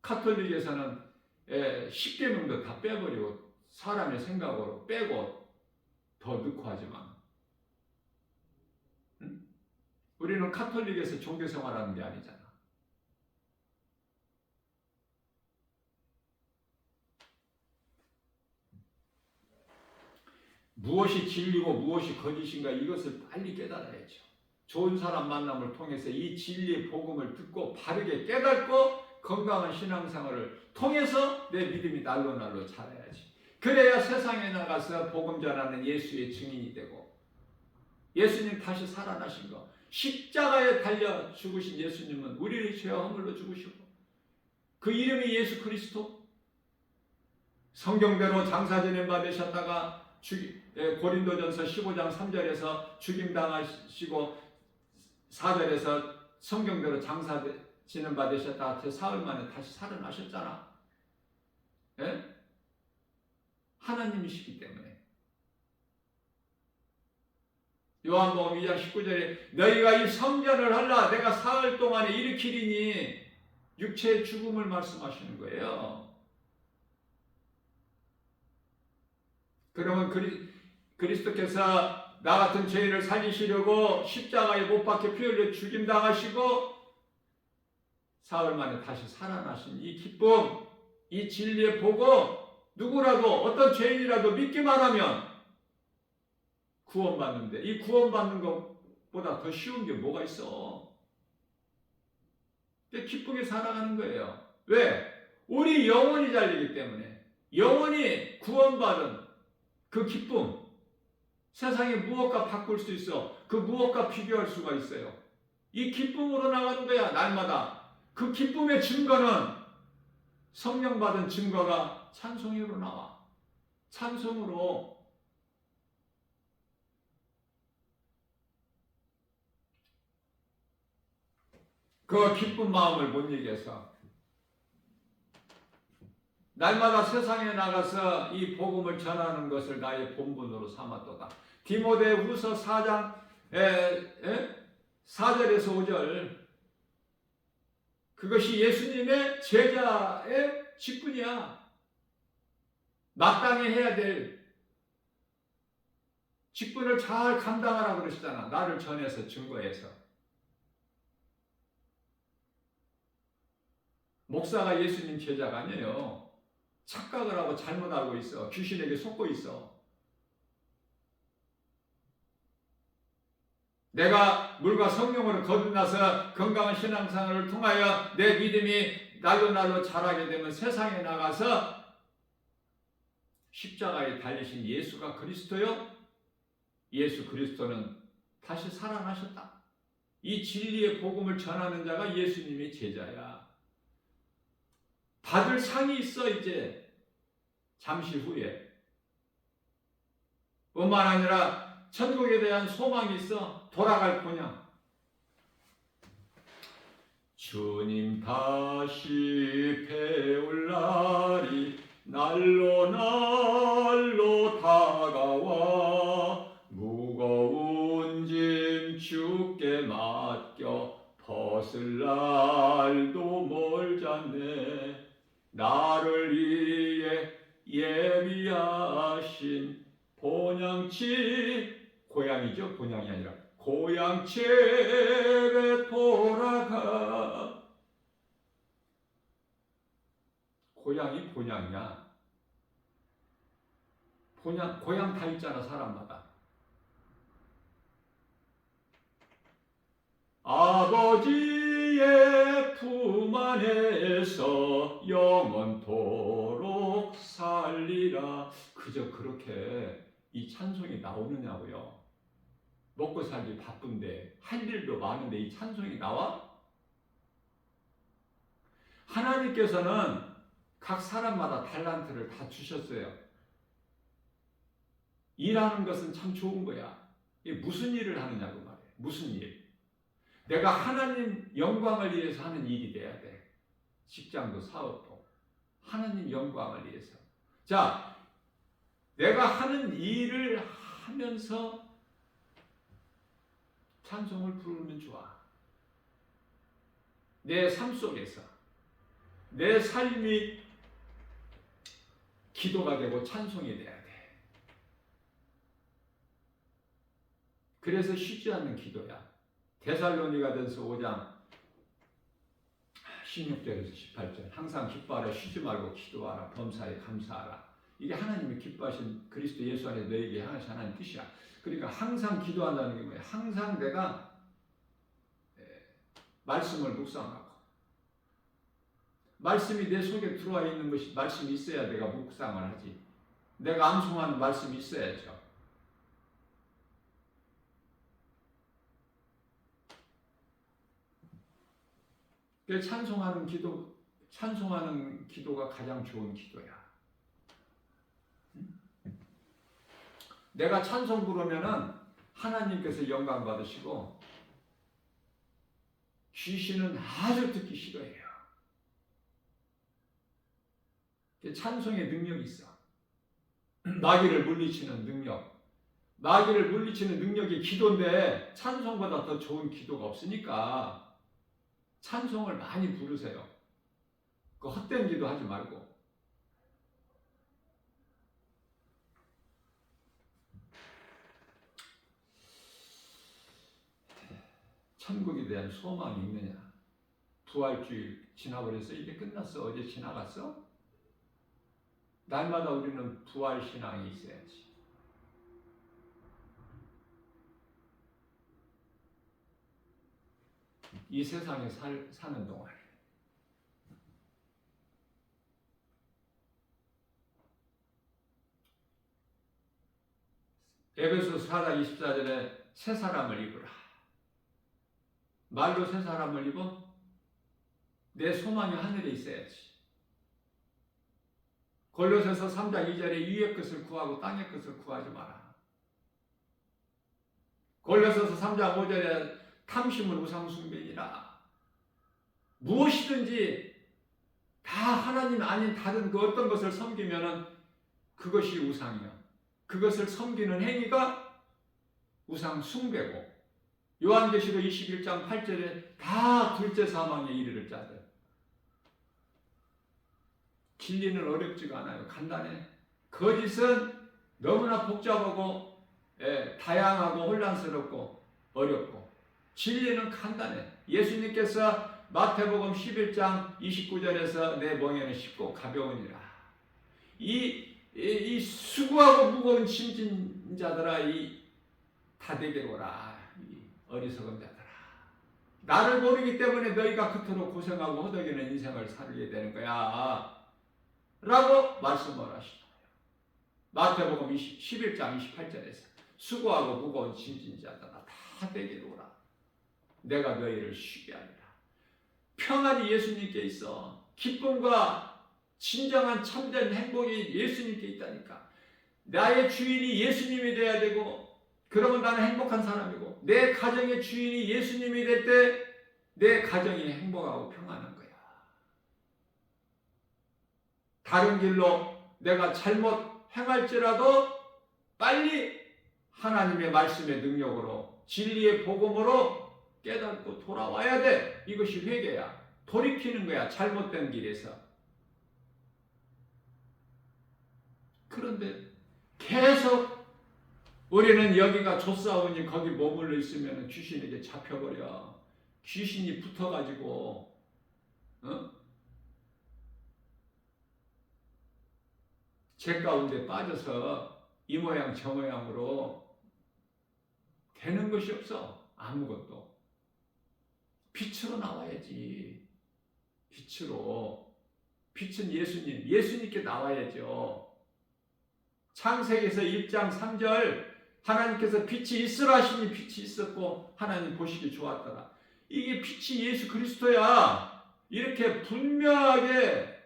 카톨릭에서는 10계명도 다 빼버리고 사람의 생각으로 빼고 더 넣고 하지만 우리는 카톨릭에서 종교생활하는 게 아니잖아. 무엇이 진리고 무엇이 거짓인가 이것을 빨리 깨달아야죠. 좋은 사람 만남을 통해서 이 진리의 복음을 듣고 바르게 깨닫고 건강한 신앙생활을 통해서 내 믿음이 날로 자라야지. 그래야 세상에 나가서 복음 전하는 예수의 증인이 되고, 예수님 다시 살아나신 거, 십자가에 달려 죽으신 예수님은 우리를 죄와 허물로 죽으시고, 그 이름이 예수 그리스도, 성경대로 장사 지냄 받으셨다가 고린도전서 15장 3절에서 죽임당하시고 4절에서 성경대로 장사 지냄 받으셨다가 제 사흘 만에 다시 살아나셨잖아. 예? 하나님이시기 때문에. 요한복음 2장 19절에 너희가 이 성전을 하라 내가 사흘 동안에 일으키리니, 육체의 죽음을 말씀하시는 거예요. 그러면 그리스도께서 나 같은 죄인을 살리시려고 십자가에 못 박혀 피 흘려 죽임당하시고 사흘 만에 다시 살아나신 이 기쁨, 이 진리의 복음, 누구라도 어떤 죄인이라도 믿기만 하면 구원받는데, 이 구원받는 것보다 더 쉬운 게 뭐가 있어? 기쁘게 살아가는 거예요. 왜? 우리 영혼이 잘리기 때문에. 영혼이 구원받은 그 기쁨, 세상에 무엇과 바꿀 수 있어? 그 무엇과 비교할 수가 있어요? 이 기쁨으로 나가는 거야, 날마다. 그 기쁨의 증거는, 성령 받은 증거가 찬송으로 나와. 찬송으로. 그 기쁜 마음을 못 이겨서 날마다 세상에 나가서 이 복음을 전하는 것을 나의 본분으로 삼았도다. 디모데후서 4장 4절에서 5절, 그것이 예수님의 제자의 직분이야. 마땅히 해야 될 직분을 잘 감당하라고 그러시잖아. 나를 전해서 증거해서. 목사가 예수님 제자가 아니에요. 착각을 하고 잘못 알고 있어. 귀신에게 속고 있어. 내가 물과 성령으로 거듭나서 건강한 신앙생활을 통하여 내 믿음이 날로 자라게 되면 세상에 나가서 십자가에 달리신 예수가 그리스도요? 예수 그리스도는 다시 살아나셨다. 이 진리의 복음을 전하는 자가 예수님의 제자야. 받을 상이 있어. 이제 잠시 후에 뿐만 아니라 천국에 대한 소망이 있어. 돌아갈 본향. 주님 다시 배울 날이 날로 다가와 무거운 짐 주께 맡겨 벗을 날도 멀잖네. 나를 위해 예비하신 본향집, 고향이죠, 본향이 아니라 고향집에 돌아가. 고향이 본향이야. 고향 다 있잖아, 사람마다. 아버지의 품 안에서 영원토록 살리라. 그저 그렇게 이 찬송이 나오느냐고요. 먹고 살기 바쁜데, 할 일도 많은데 이 찬송이 나와? 하나님께서는 각 사람마다 달란트를 다 주셨어요. 일하는 것은 참 좋은 거야. 이게 무슨 일을 하느냐고 말해. 무슨 일? 내가 하나님 영광을 위해서 하는 일이 돼야 돼. 직장도 사업도 하나님 영광을 위해서. 자, 내가 하는 일을 하면서 찬송을 부르면 좋아. 내 삶 속에서 내 삶이 기도가 되고 찬송이 돼야 돼. 그래서 쉬지 않는 기도야. 데살로니가전서 5장 16절에서 18절, 항상 기뻐하라, 쉬지 말고 기도하라, 범사에 감사하라. 이게 하나님이 기뻐하신 그리스도 예수 안에 너에게 향하신 하나님 뜻이야. 그러니까 항상 기도한다는 게 뭐야? 항상 내가 말씀을 묵상하고 말씀이 내 속에 들어와 있는 것이 말씀이 있어야 내가 묵상을 하지. 내가 암송하는 말씀이 있어야죠. 찬송하는 기도가 가장 좋은 기도야. 내가 찬송 부르면은 하나님께서 영광 받으시고 귀신은 아주 듣기 싫어해요. 찬송의 능력이 있어. 마귀를 물리치는 능력. 마귀를 물리치는 능력이 기도인데 찬송보다 더 좋은 기도가 없으니까 찬송을 많이 부르세요. 그 헛된 기도 하지 말고. 천국에 대한 소망이 있느냐? 부활주일 지나버렸어? 이게 끝났어? 어제 지나갔어? 날마다 우리는 부활신앙이 있어야지. 이 세상에 사는 동안 에베소서 4장 24절에 새 사람을 입으라. 말로 새 사람을 입어? 내 소망이 하늘에 있어야지. 골로새서 3장 2절에 위의 것을 구하고 땅의 것을 구하지 마라. 골로새서 3장 5절에 탐심은 우상숭배니라. 무엇이든지 다 하나님 아닌 다른 그 어떤 것을 섬기면은 그것이 우상이야. 그것을 섬기는 행위가 우상숭배고, 요한계시록 21장 8절에 다 둘째 사망에 이르를 자들. 진리는 어렵지가 않아요. 간단해. 거짓은 너무나 복잡하고 다양하고 혼란스럽고 어렵고, 진리는 간단해. 예수님께서 마태복음 11장 29절에서 내 멍에는 쉽고 가벼우니라. 이 수고하고 무거운 짐진 자들아, 다 내게로 오라. 어리석은 자들아, 나를 모르기 때문에 너희가 그토록 고생하고 허덕이는 인생을 살게 되는 거야 라고 말씀을 하시는 거예요. 마태복음 11장 28절에서 수고하고 무거운 짐진 자들아 다 내게로 오라. 내가 너희를 쉬게 하리라. 평안이 예수님께 있어. 기쁨과 진정한 참된 행복이 예수님께 있다니까. 나의 주인이 예수님이 돼야 되고, 그러면 나는 행복한 사람이고, 내 가정의 주인이 예수님이 될 때 내 가정이 행복하고 평안한 거야. 다른 길로 내가 잘못 행할지라도 빨리 하나님의 말씀의 능력으로, 진리의 복음으로 깨닫고 돌아와야 돼. 이것이 회개야. 돌이키는 거야. 잘못된 길에서. 그런데 계속 우리는 여기가 좁사오니 거기 머물러 있으면 귀신에게 잡혀버려. 귀신이 붙어가지고 제 가운데 빠져서 이 모양 저 모양으로 되는 것이 없어. 아무것도. 빛으로 나와야지. 빛으로. 빛은 예수님께 나와야죠. 창세기에서 1장 3절 하나님께서 빛이 있으라 하시니 빛이 있었고 하나님 보시기 좋았더라. 이게 빛이 예수 그리스도야. 이렇게 분명하게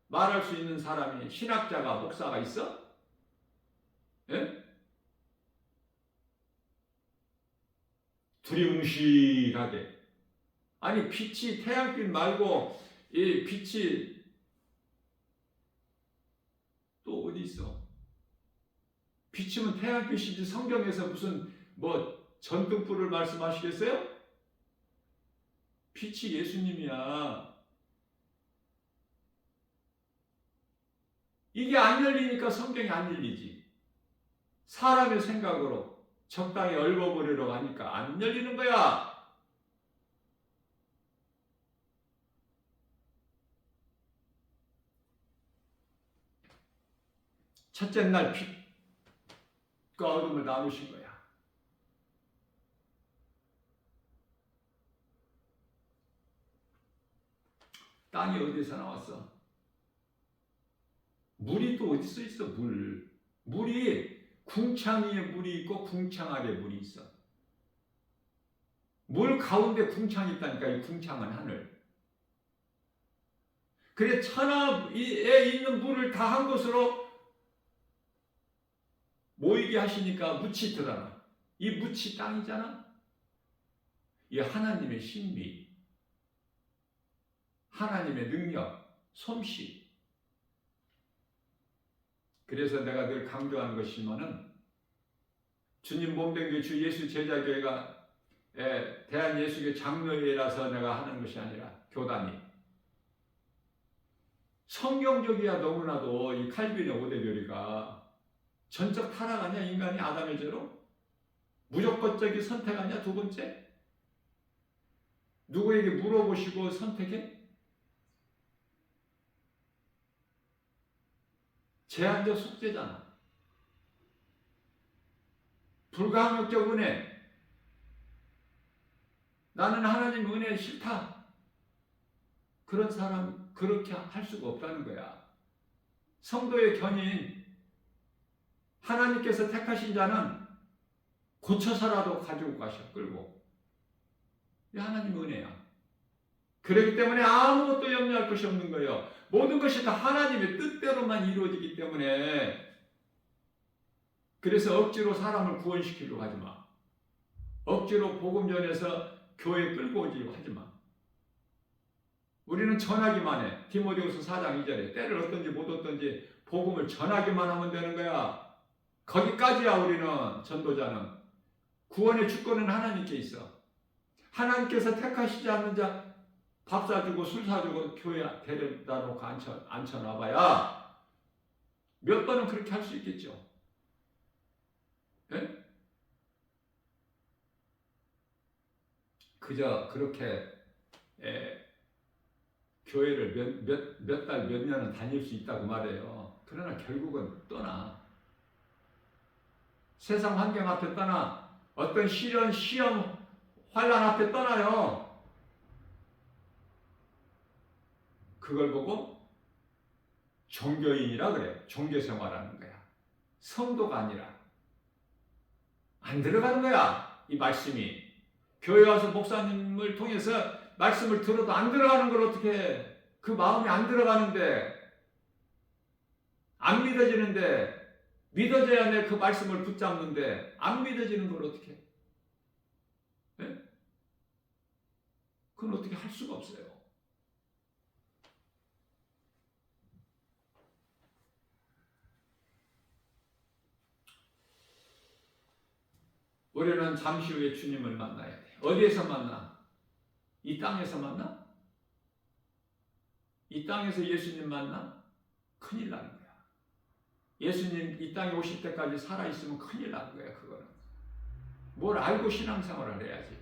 말할 수 있는 사람이, 신학자가, 목사가 있어? 예? 두리뭉실하게. 아니, 빛이 태양빛 말고 이 빛이 또 어디 있어? 빛이면 태양빛이지 성경에서 무슨 전등불을 말씀하시겠어요? 빛이 예수님이야. 이게 안 열리니까 성경이 안 열리지. 사람의 생각으로 적당히 얽어버리려고 하니까 안 열리는 거야. 첫째 날 빛과 어둠을 나누신 거야. 땅이 어디서 나왔어? 물이 또 어디서 있어? 물이 궁창 위에 물이 있고 궁창 아래 물이 있어. 물 가운데 궁창이 있다니까. 이 궁창은 하늘. 그래 천하에 있는 물을 다 한 곳으로 모이게 하시니까 묻이 드러나. 이 묻이 땅이잖아. 이 하나님의 신비, 하나님의 능력, 솜씨. 그래서 내가 늘 강조하는 것이면은 주님 몸된 교회 주 예수 제자교회가 대한예수교 장로회라서 내가 하는 것이 아니라 교단이 성경적이야. 너무나도 이 칼빈의 5대 교리가 전적 타락 아니야? 인간이 아담의 죄로? 무조건적인 선택 아니야? 두 번째? 누구에게 물어보시고 선택해? 제한적 속죄잖아. 불가항력적 은혜. 나는 하나님 은혜 싫다. 그런 사람 그렇게 할 수가 없다는 거야. 성도의 견인, 하나님께서 택하신 자는 고쳐서라도 가지고 가셔. 끌고. 이 하나님 은혜야. 그렇기 때문에 아무것도 염려할 것이 없는 거예요. 모든 것이 다 하나님의 뜻대로만 이루어지기 때문에. 그래서 억지로 사람을 구원시키려고 하지 마. 억지로 복음 전해서 교회 끌고 오지 하지 마. 우리는 전하기만 해. 디모데후서 4장 2절에 때를 얻든지 못 얻든지 복음을 전하기만 하면 되는 거야. 거기까지야. 우리는 전도자는. 구원의 주권은 하나님께 있어. 하나님께서 택하시지 않는 자 밥 사주고 술 사주고 교회 데려다 놓고 앉혀놔봐야 몇 번은 그렇게 할 수 있겠죠. 네? 그저 그렇게 교회를 몇 달, 몇 년은 다닐 수 있다고 말해요. 그러나 결국은 떠나. 세상 환경 앞에 떠나. 어떤 시련, 시험, 환난 앞에 떠나요. 그걸 보고 종교인이라 그래. 종교생활하는 거야. 성도가 아니라. 안 들어가는 거야. 이 말씀이. 교회 와서 목사님을 통해서 말씀을 들어도 안 들어가는 걸 어떻게 해. 그 마음이 안 들어가는데, 안 믿어지는데, 믿어져야 내 그 말씀을 붙잡는데 안 믿어지는 걸 어떻게 해? 네? 그건 어떻게 할 수가 없어요. 우리는 잠시 후에 주님을 만나야 돼. 어디에서 만나? 이 땅에서 만나? 이 땅에서 예수님 만나? 큰일 나는 거야. 예수님 이 땅에 오실 때까지 살아있으면 큰일 나는 거야. 그거는. 뭘 알고 신앙생활을 해야지.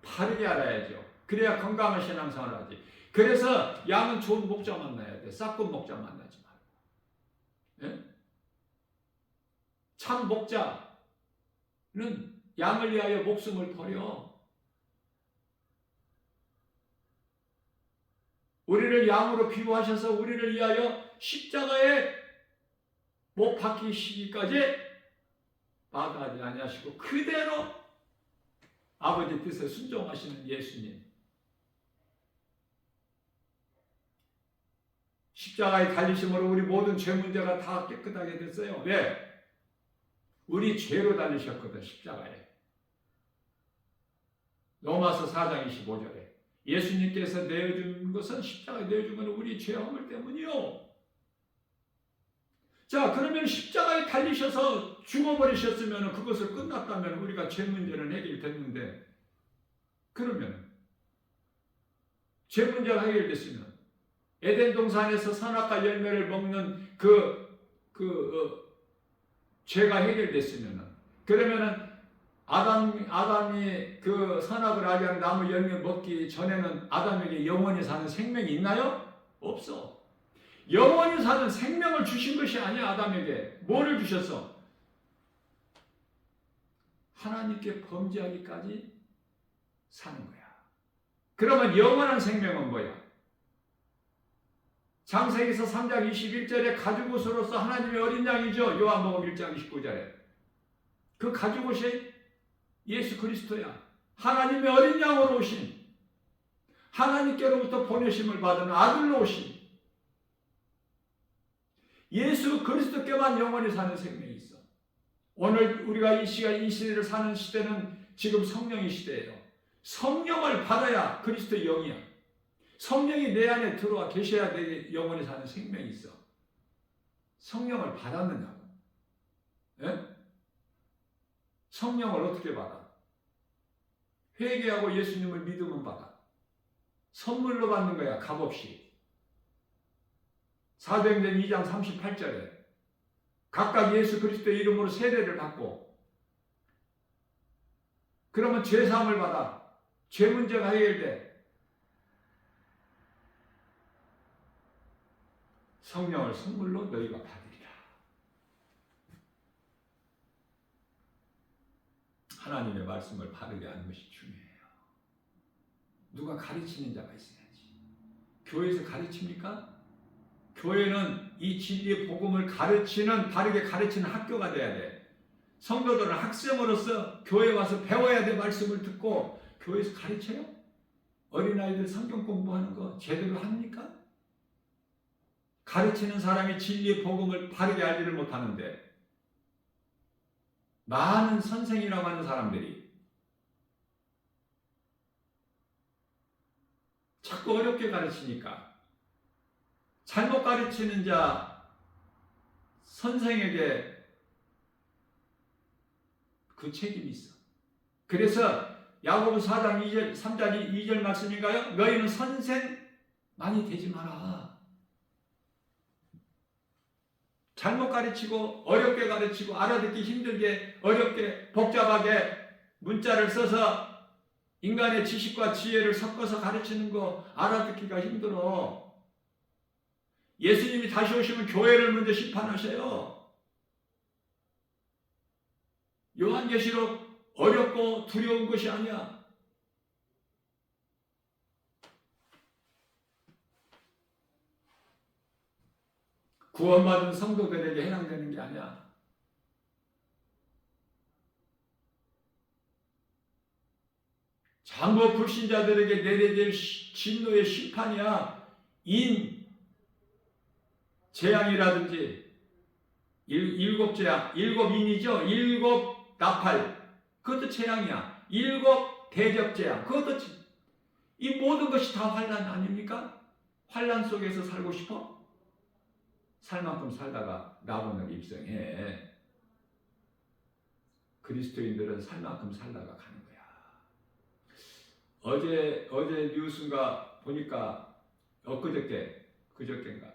바르게 알아야죠. 그래야 건강한 신앙생활을 하지. 그래서 양은 좋은 목자 만나야 돼. 싹군 목자 만나지 말고. 네? 참 목자는 양을 위하여 목숨을 버려. 우리를 양으로 비유하셔서 우리를 위하여 십자가에 못 박히시기까지 마다하지 아니하시고 그대로 아버지 뜻에 순종하시는 예수님. 십자가에 달리심으로 우리 모든 죄 문제가 다 깨끗하게 됐어요. 왜? 우리 죄로 달리셨거든. 십자가에. 로마서 4장 25절에 예수님께서 내어준 것은 십자가에 내어준 것은 우리 죄 허물 때문이요. 자, 그러면 십자가에 달리셔서 죽어버리셨으면 그것을 끝났다면 우리가 죄 문제는 해결됐는데, 그러면 죄 문제가 해결됐으면 에덴 동산에서 선악과 열매를 먹는 죄가 해결됐으면, 그러면은 아담이 그 선악을 알게 하는 나무 열매 먹기 전에는 아담에게 영원히 사는 생명이 있나요? 없어. 영원히 사는 생명을 주신 것이 아니야. 아담에게 뭐를 주셨어? 하나님께 범죄하기까지 사는 거야. 그러면 영원한 생명은 뭐야? 창세기서 3장 21절에 가죽옷으로서 하나님의 어린 양이죠. 요한복음 1장 29절에. 그 가죽옷이 예수 그리스도야. 하나님의 어린 양으로 오신, 하나님께로부터 보내심을 받은 아들로 오신 예수 그리스도께만 영원히 사는 생명이 있어. 오늘 우리가 이 시대를 사는 시대는 지금 성령의 시대예요. 성령을 받아야 그리스도의 영이야. 성령이 내 안에 들어와 계셔야 내 영원히 사는 생명이 있어. 성령을 받았느냐고. 예? 성령을 어떻게 받아? 회개하고 예수님을 믿으면 받아. 선물로 받는 거야, 값없이. 사도행전 2장 38절에 각각 예수 그리스도의 이름으로 세례를 받고, 그러면 죄사함을 받아. 죄 문제가 해결돼. 성령을 선물로 너희가 받으리라. 하나님의 말씀을 바르게 하는 것이 중요해요. 누가 가르치는 자가 있어야지. 교회에서 가르칩니까? 교회는 이 진리의 복음을 가르치는, 바르게 가르치는 학교가 돼야 돼. 성도들은 학생으로서 교회에 와서 배워야 돼. 말씀을 듣고. 교회에서 가르쳐요? 어린아이들 성경 공부하는 거 제대로 합니까? 가르치는 사람이 진리의 복음을 바르게 알지를 못하는데, 많은 선생이라고 하는 사람들이 자꾸 어렵게 가르치니까 잘못 가르치는 자 선생에게 그 책임이 있어. 그래서 야고보서 4장 2절, 3장 2절 말씀인가요? 너희는 선생 많이 되지 마라. 잘못 가르치고 어렵게 가르치고 알아듣기 힘들게 어렵게 복잡하게 문자를 써서 인간의 지식과 지혜를 섞어서 가르치는 거 알아듣기가 힘들어. 예수님이 다시 오시면 교회를 먼저 심판하셔요. 요한계시록 어렵고 두려운 것이 아니야. 구원받은 성도들에게 해당되는 게 아니야. 장거 불신자들에게 내려질 진노의 심판이야. 재앙이라든지 일곱 재앙, 일곱 인이죠. 일곱 나팔, 그것도 재앙이야. 일곱 대접 재앙, 그것도 이 모든 것이 다 환난 아닙니까? 환난 속에서 살고 싶어? 살 만큼 살다가 낙원을 입성해. 그리스도인들은 살 만큼 살다가 가는 거야. 어제 뉴스인가 보니까 그저께인가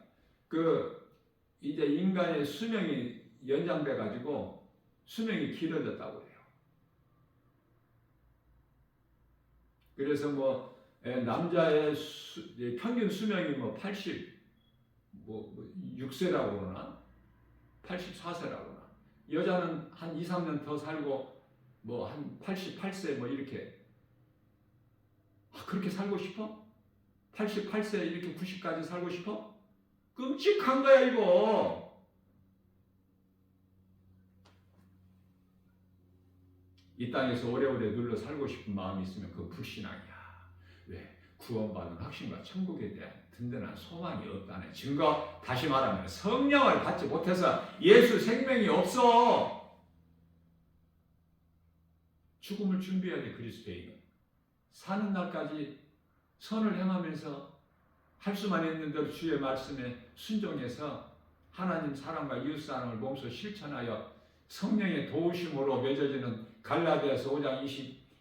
이제 인간의 수명이 연장돼 가지고 수명이 길어졌다고 그래요. 그래서 남자의 평균 수명이 86세라고 그러나 84세라고 그러나, 여자는 한 2, 3년 더 살고 한 88세 이렇게. 그렇게 살고 싶어? 88세 이렇게 90까지 살고 싶어? 끔찍한 거야 이거. 이 땅에서 오래오래 눌러 살고 싶은 마음이 있으면 그거 불신앙이야. 왜? 구원받은 확신과 천국에 대한 든든한 소망이 없다는 증거. 다시 말하면 성령을 받지 못해서 예수 생명이 없어. 죽음을 준비해야 돼. 그리스도인은 사는 날까지 선을 행하면서 할 수만 있는 대로 주의 말씀에 순종해서 하나님 사랑과 이웃 사랑을 몸소 실천하여 성령의 도우심으로 맺어지는 갈라디아서 5장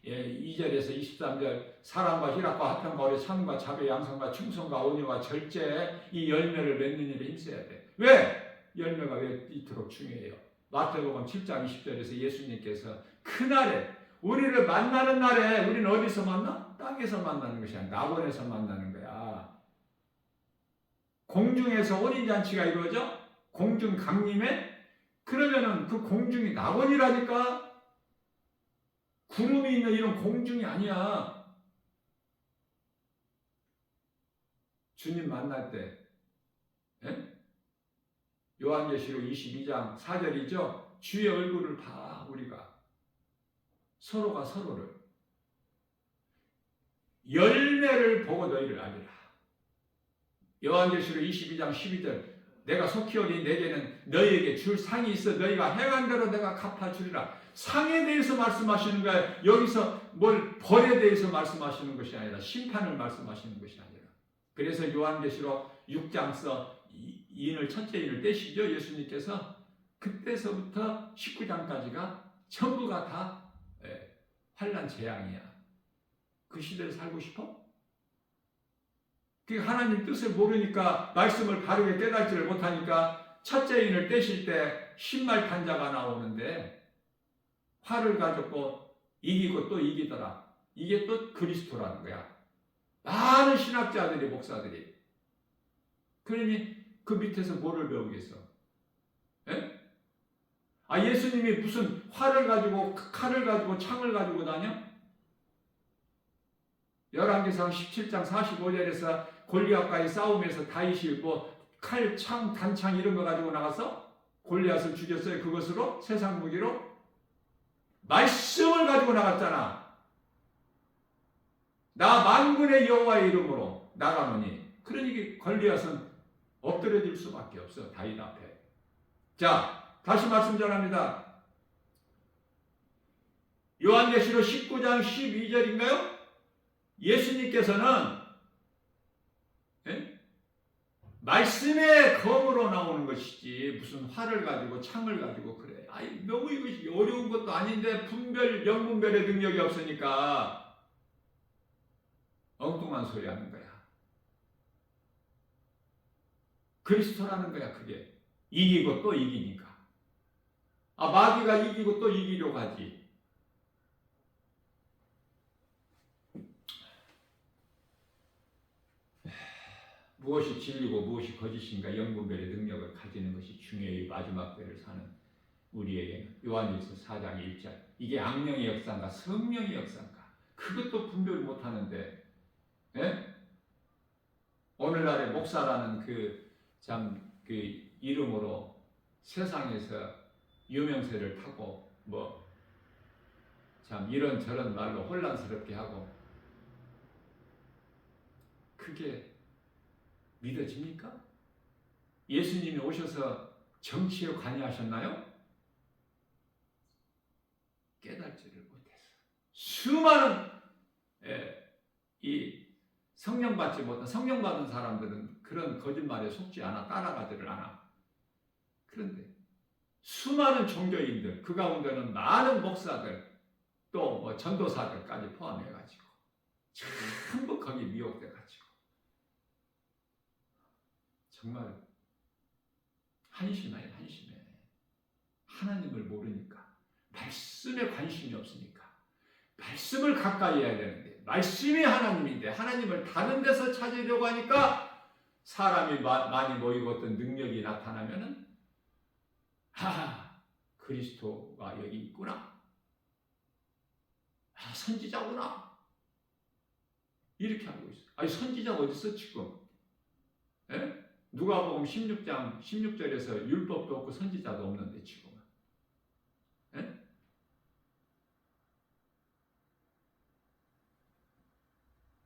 22절에서 23절 사랑과 희락과 화평과 오래 참과 자비 양성과 충성과 온유와 절제, 이 열매를 맺는 일에 힘써야 돼. 왜? 열매가 왜 이토록 중요해요? 마태복음 7장 20절에서 예수님께서 그날에 우리를 만나는 날에, 우리는 어디서 만나? 땅에서 만나는 것이 아니라 낙원에서 만나는 거야. 공중에서 혼인잔치가 이루어져? 공중 강림에? 그러면은 그 공중이 낙원이라니까? 구름이 있는 이런 공중이 아니야. 주님 만날 때 요한계시록 22장 4절이죠. 주의 얼굴을 봐. 우리가 서로가 서로를 열매를 보고 너희를 알리라. 요한계시록 22장 12절 내가 속히 오니 내게는 너희에게 줄 상이 있어 너희가 행한 대로 내가 갚아주리라. 상에 대해서 말씀하시는 거예요. 여기서 뭘 벌에 대해서 말씀하시는 것이 아니라 심판을 말씀하시는 것이 아니라. 그래서 요한계시록 6장서 인을 첫째 인을 떼시죠. 예수님께서 그때서부터 19장까지가 전부가 다 환난 재앙이야. 그 시대를 살고 싶어? 그 하나님 뜻을 모르니까 말씀을 바르게 깨닫지를 못하니까 첫째 인을 떼실 때 신말탄자가 나오는데 화를 가졌고 이기고 또 이기더라. 이게 또 그리스도라는 거야. 많은 신학자들이 목사들이. 그러니 그 밑에서 뭐를 배우겠어? 예? 예수님이 무슨 활을 가지고 칼을 가지고 창을 가지고 다녀? 열왕기상 17장 45절에서 골리앗과의 싸움에서 다윗이 칼, 창, 단창 이런 거 가지고 나가서 골리앗을 죽였어요. 그것으로 세상 무기로 말씀을 가지고 나갔잖아. 나 만군의 여호와의 이름으로 나가노니. 그러니 골리앗은 엎드려질 수밖에 없어. 다윗 앞에. 자, 다시 말씀 전합니다. 요한계시록 19장 12절인가요? 예수님께서는 말씀의 검으로 나오는 것이지 무슨 활을 가지고 창을 가지고 그래. 너무 이것이 어려운 것도 아닌데 분별, 영분별의 능력이 없으니까 엉뚱한 소리 하는 거야. 그리스도라는 거야. 그게 이기고 또 이기니까. 마귀가 이기고 또 이기려고 하지. 무엇이 진리고 무엇이 거짓인가 영분별의 능력을 가지는 것이 중요해요. 마지막 때를 사는 우리에게는. 요한일서 4장 1절. 이게 악령의 역사인가 성령의 역사인가 그것도 분별 못하는데 오늘날의 목사라는 그 이름으로 세상에서 유명세를 타고 이런저런 말로 혼란스럽게 하고 그게 믿어집니까? 예수님이 오셔서 정치에 관여하셨나요? 깨닫지를 못해서 수많은 이 성령 받지 못한 성령 받은 사람들은 그런 거짓말에 속지 않아 따라가지를 않아. 그런데 수많은 종교인들 그 가운데는 많은 목사들 또 전도사들까지 포함해가지고 전부 거기 미혹돼가지고 정말 한심해. 하나님을 모르니까 말씀에 관심이 없으니까 말씀을 가까이 해야 되는데 말씀이 하나님인데 하나님을 다른 데서 찾으려고 하니까 사람이 많이 모이고 어떤 능력이 나타나면은 그리스도가 여기 있구나. 선지자구나. 이렇게 하고 있어요. 선지자가 어디 있어 지금? 누가복음 16장 16절에서 율법도 없고 선지자도 없는데 지금은.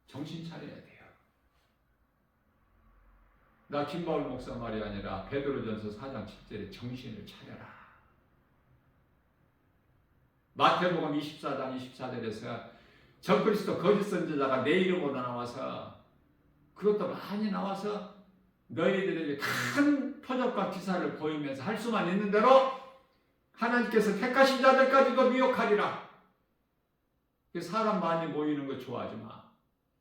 정신 차려야 돼요. 나 김바울 목사 말이 아니라 베드로전서 4장 7절에 정신을 차려라. 마태복음 24장 24절에서 적그리스도 거짓 선지자가 내 이름으로 나와서 그것도 많이 나와서 너희들에게 큰 표적과 기사를 보이면서 할 수만 있는 대로 하나님께서 택하신 자들까지도 미혹하리라. 사람 많이 모이는 거 좋아하지 마.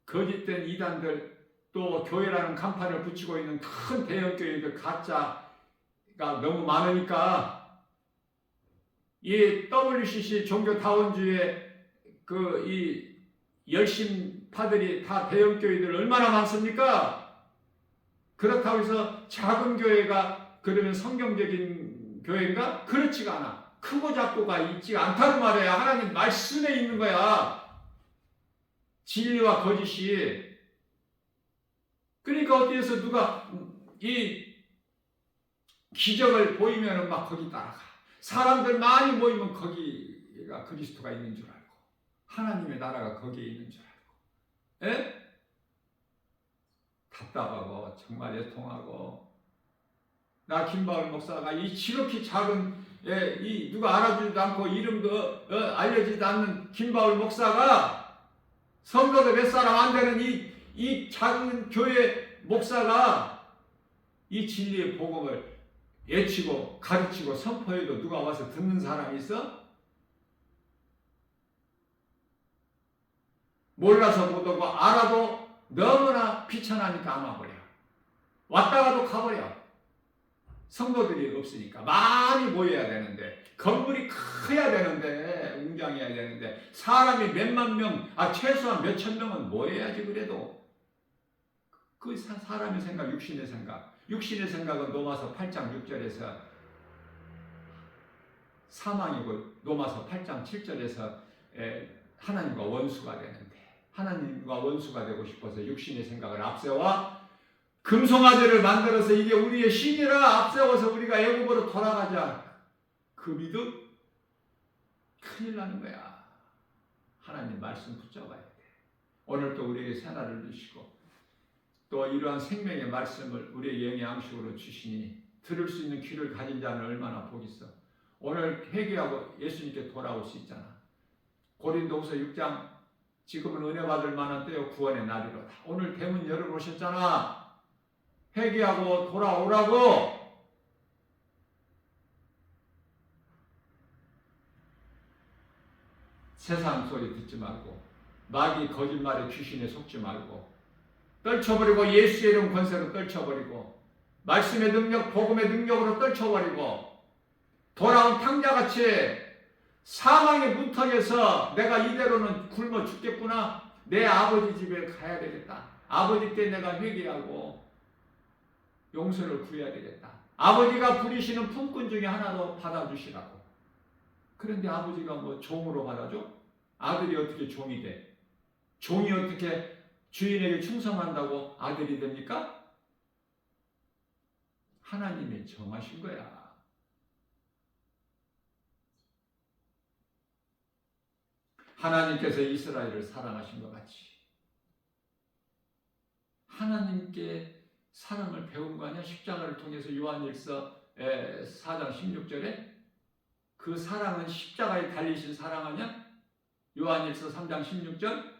거짓된 이단들 또 교회라는 간판을 붙이고 있는 큰 대형 교회들 가짜가 너무 많으니까 이 WCC 종교다원주의 이 열심파들이 다 대형 교회들 얼마나 많습니까? 그렇다고 해서 작은 교회가 그러면 성경적인 교회인가? 그렇지가 않아. 크고 작고가 있지 않다는 말이야. 하나님 말씀에 있는 거야. 진리와 거짓이. 그러니까 어디에서 누가 이 기적을 보이면 막 거기 따라가. 사람들 많이 모이면 거기가 그리스도가 있는 줄 알고 하나님의 나라가 거기에 있는 줄 알고. 에? 답답하고 정말 애통하고. 나 김바울 목사가 이 지극히 작은 이 누가 알아주지도 않고 이름도 알려지지도 않는 김바울 목사가 성도도 몇 사람 안 되는 이 작은 교회 목사가 이 진리의 복음을 외치고 가르치고 선포해도 누가 와서 듣는 사람이 있어? 몰라서 못 오고 알아도 너무나 비천하니까 안 와버려. 왔다가도 가버려. 성도들이 없으니까. 많이 모여야 되는데, 건물이 커야 되는데, 웅장해야 되는데, 사람이 몇만 명, 최소한 몇천 명은 모여야지. 그래도 그 사람의 생각, 육신의 생각은 로마서 8장 6절에서 사망이고, 로마서 8장 7절에서 하나님과 원수가 되는데, 하나님과 원수가 되고 싶어서 육신의 생각을 앞세워 금송아지를 만들어서 이게 우리의 신이라 앞세워서 우리가 애굽으로 돌아가자. 그 믿음 큰일 나는 거야. 하나님 말씀 붙잡아야 돼. 오늘 또 우리에게 새날을 주시고 또 이러한 생명의 말씀을 우리의 영의 양식으로 주시니 들을 수 있는 귀를 가진 자는 얼마나 복이 있어. 오늘 회개하고 예수님께 돌아올 수 있잖아. 고린도후서 6장 지금은 은혜 받을 만한 때요 구원의 날이로다. 오늘 대문 열어놓으셨잖아. 회개하고 돌아오라고. 세상 소리 듣지 말고 마귀 거짓말에 귀신에 속지 말고 떨쳐버리고 예수의 이름 권세로 떨쳐버리고 말씀의 능력 복음의 능력으로 떨쳐버리고 돌아온 탕자같이 사망의 문턱에서 내가 이대로는 굶어 죽겠구나. 내 아버지 집에 가야 되겠다. 아버지 때 내가 회개하고 용서를 구해야 되겠다. 아버지가 부리시는 품꾼 중에 하나로 받아주시라고. 그런데 아버지가 뭐 종으로 받아줘? 아들이 어떻게 종이 돼? 종이 어떻게 주인에게 충성한다고 아들이 됩니까? 하나님이 정하신 거야. 하나님께서 이스라엘을 사랑하신 것 같이 하나님께 사랑을 배운 거 아니야? 십자가를 통해서 요한일서 4장 16절에 그 사랑은 십자가에 달리신 사랑 아니야? 요한일서 3장 16절.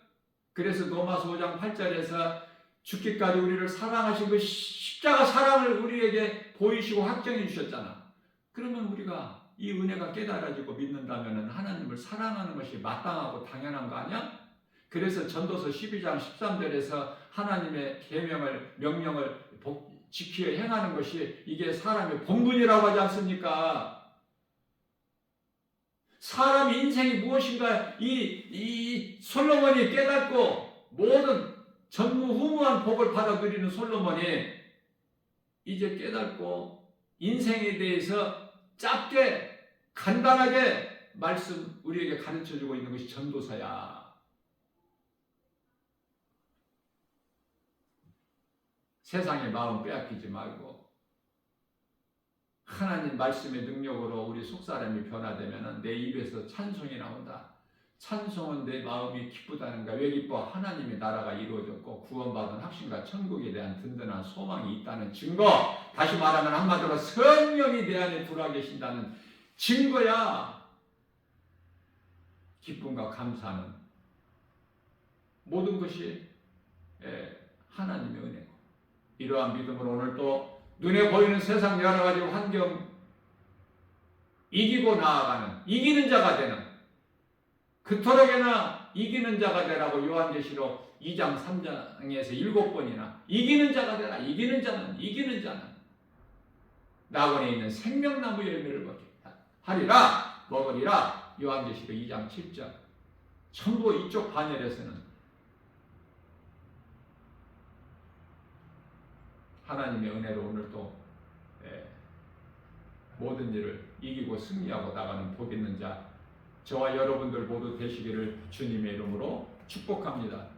그래서 로마서 5장 8절에서 죽기까지 우리를 사랑하신 그 십자가 사랑을 우리에게 보이시고 확정해 주셨잖아. 그러면 우리가 이 은혜가 깨달아지고 믿는다면 하나님을 사랑하는 것이 마땅하고 당연한 거 아니야? 그래서 전도서 12장 13절에서 하나님의 계명을 명령을 지키어 행하는 것이 이게 사람의 본분이라고 하지 않습니까? 사람의 인생이 무엇인가 이 솔로몬이 깨닫고 모든 전무후무한 복을 받아 누리는 솔로몬이 이제 깨닫고 인생에 대해서 짧게 간단하게 말씀 우리에게 가르쳐주고 있는 것이 전도서야. 세상의 마음 빼앗기지 말고 하나님 말씀의 능력으로 우리 속사람이 변화되면 내 입에서 찬송이 나온다. 찬송은 내 마음이 기쁘다는가. 왜 기뻐? 하나님의 나라가 이루어졌고 구원받은 확신과 천국에 대한 든든한 소망이 있다는 증거. 다시 말하면 한마디로 성령이 내 안에 들어와 계신다는 증거야. 기쁨과 감사는 모든 것이 하나님의 은혜고 이러한 믿음으로 오늘 또 눈에 보이는 세상 여러 가지 환경 이기고 나아가는 이기는 자가 되는 그토록이나 이기는 자가 되라고 요한계시록 2장 3장에서 7번이나 이기는 자가 되라. 이기는 자는 낙원에 있는 생명나무 열매를 먹으리라. 요한계시록 2장 7절. 전부 이쪽 반열에서는 하나님의 은혜로 오늘 또 모든 일을 이기고 승리하고 나가는 복 있는 자 저와 여러분들 모두 되시기를 주님의 이름으로 축복합니다.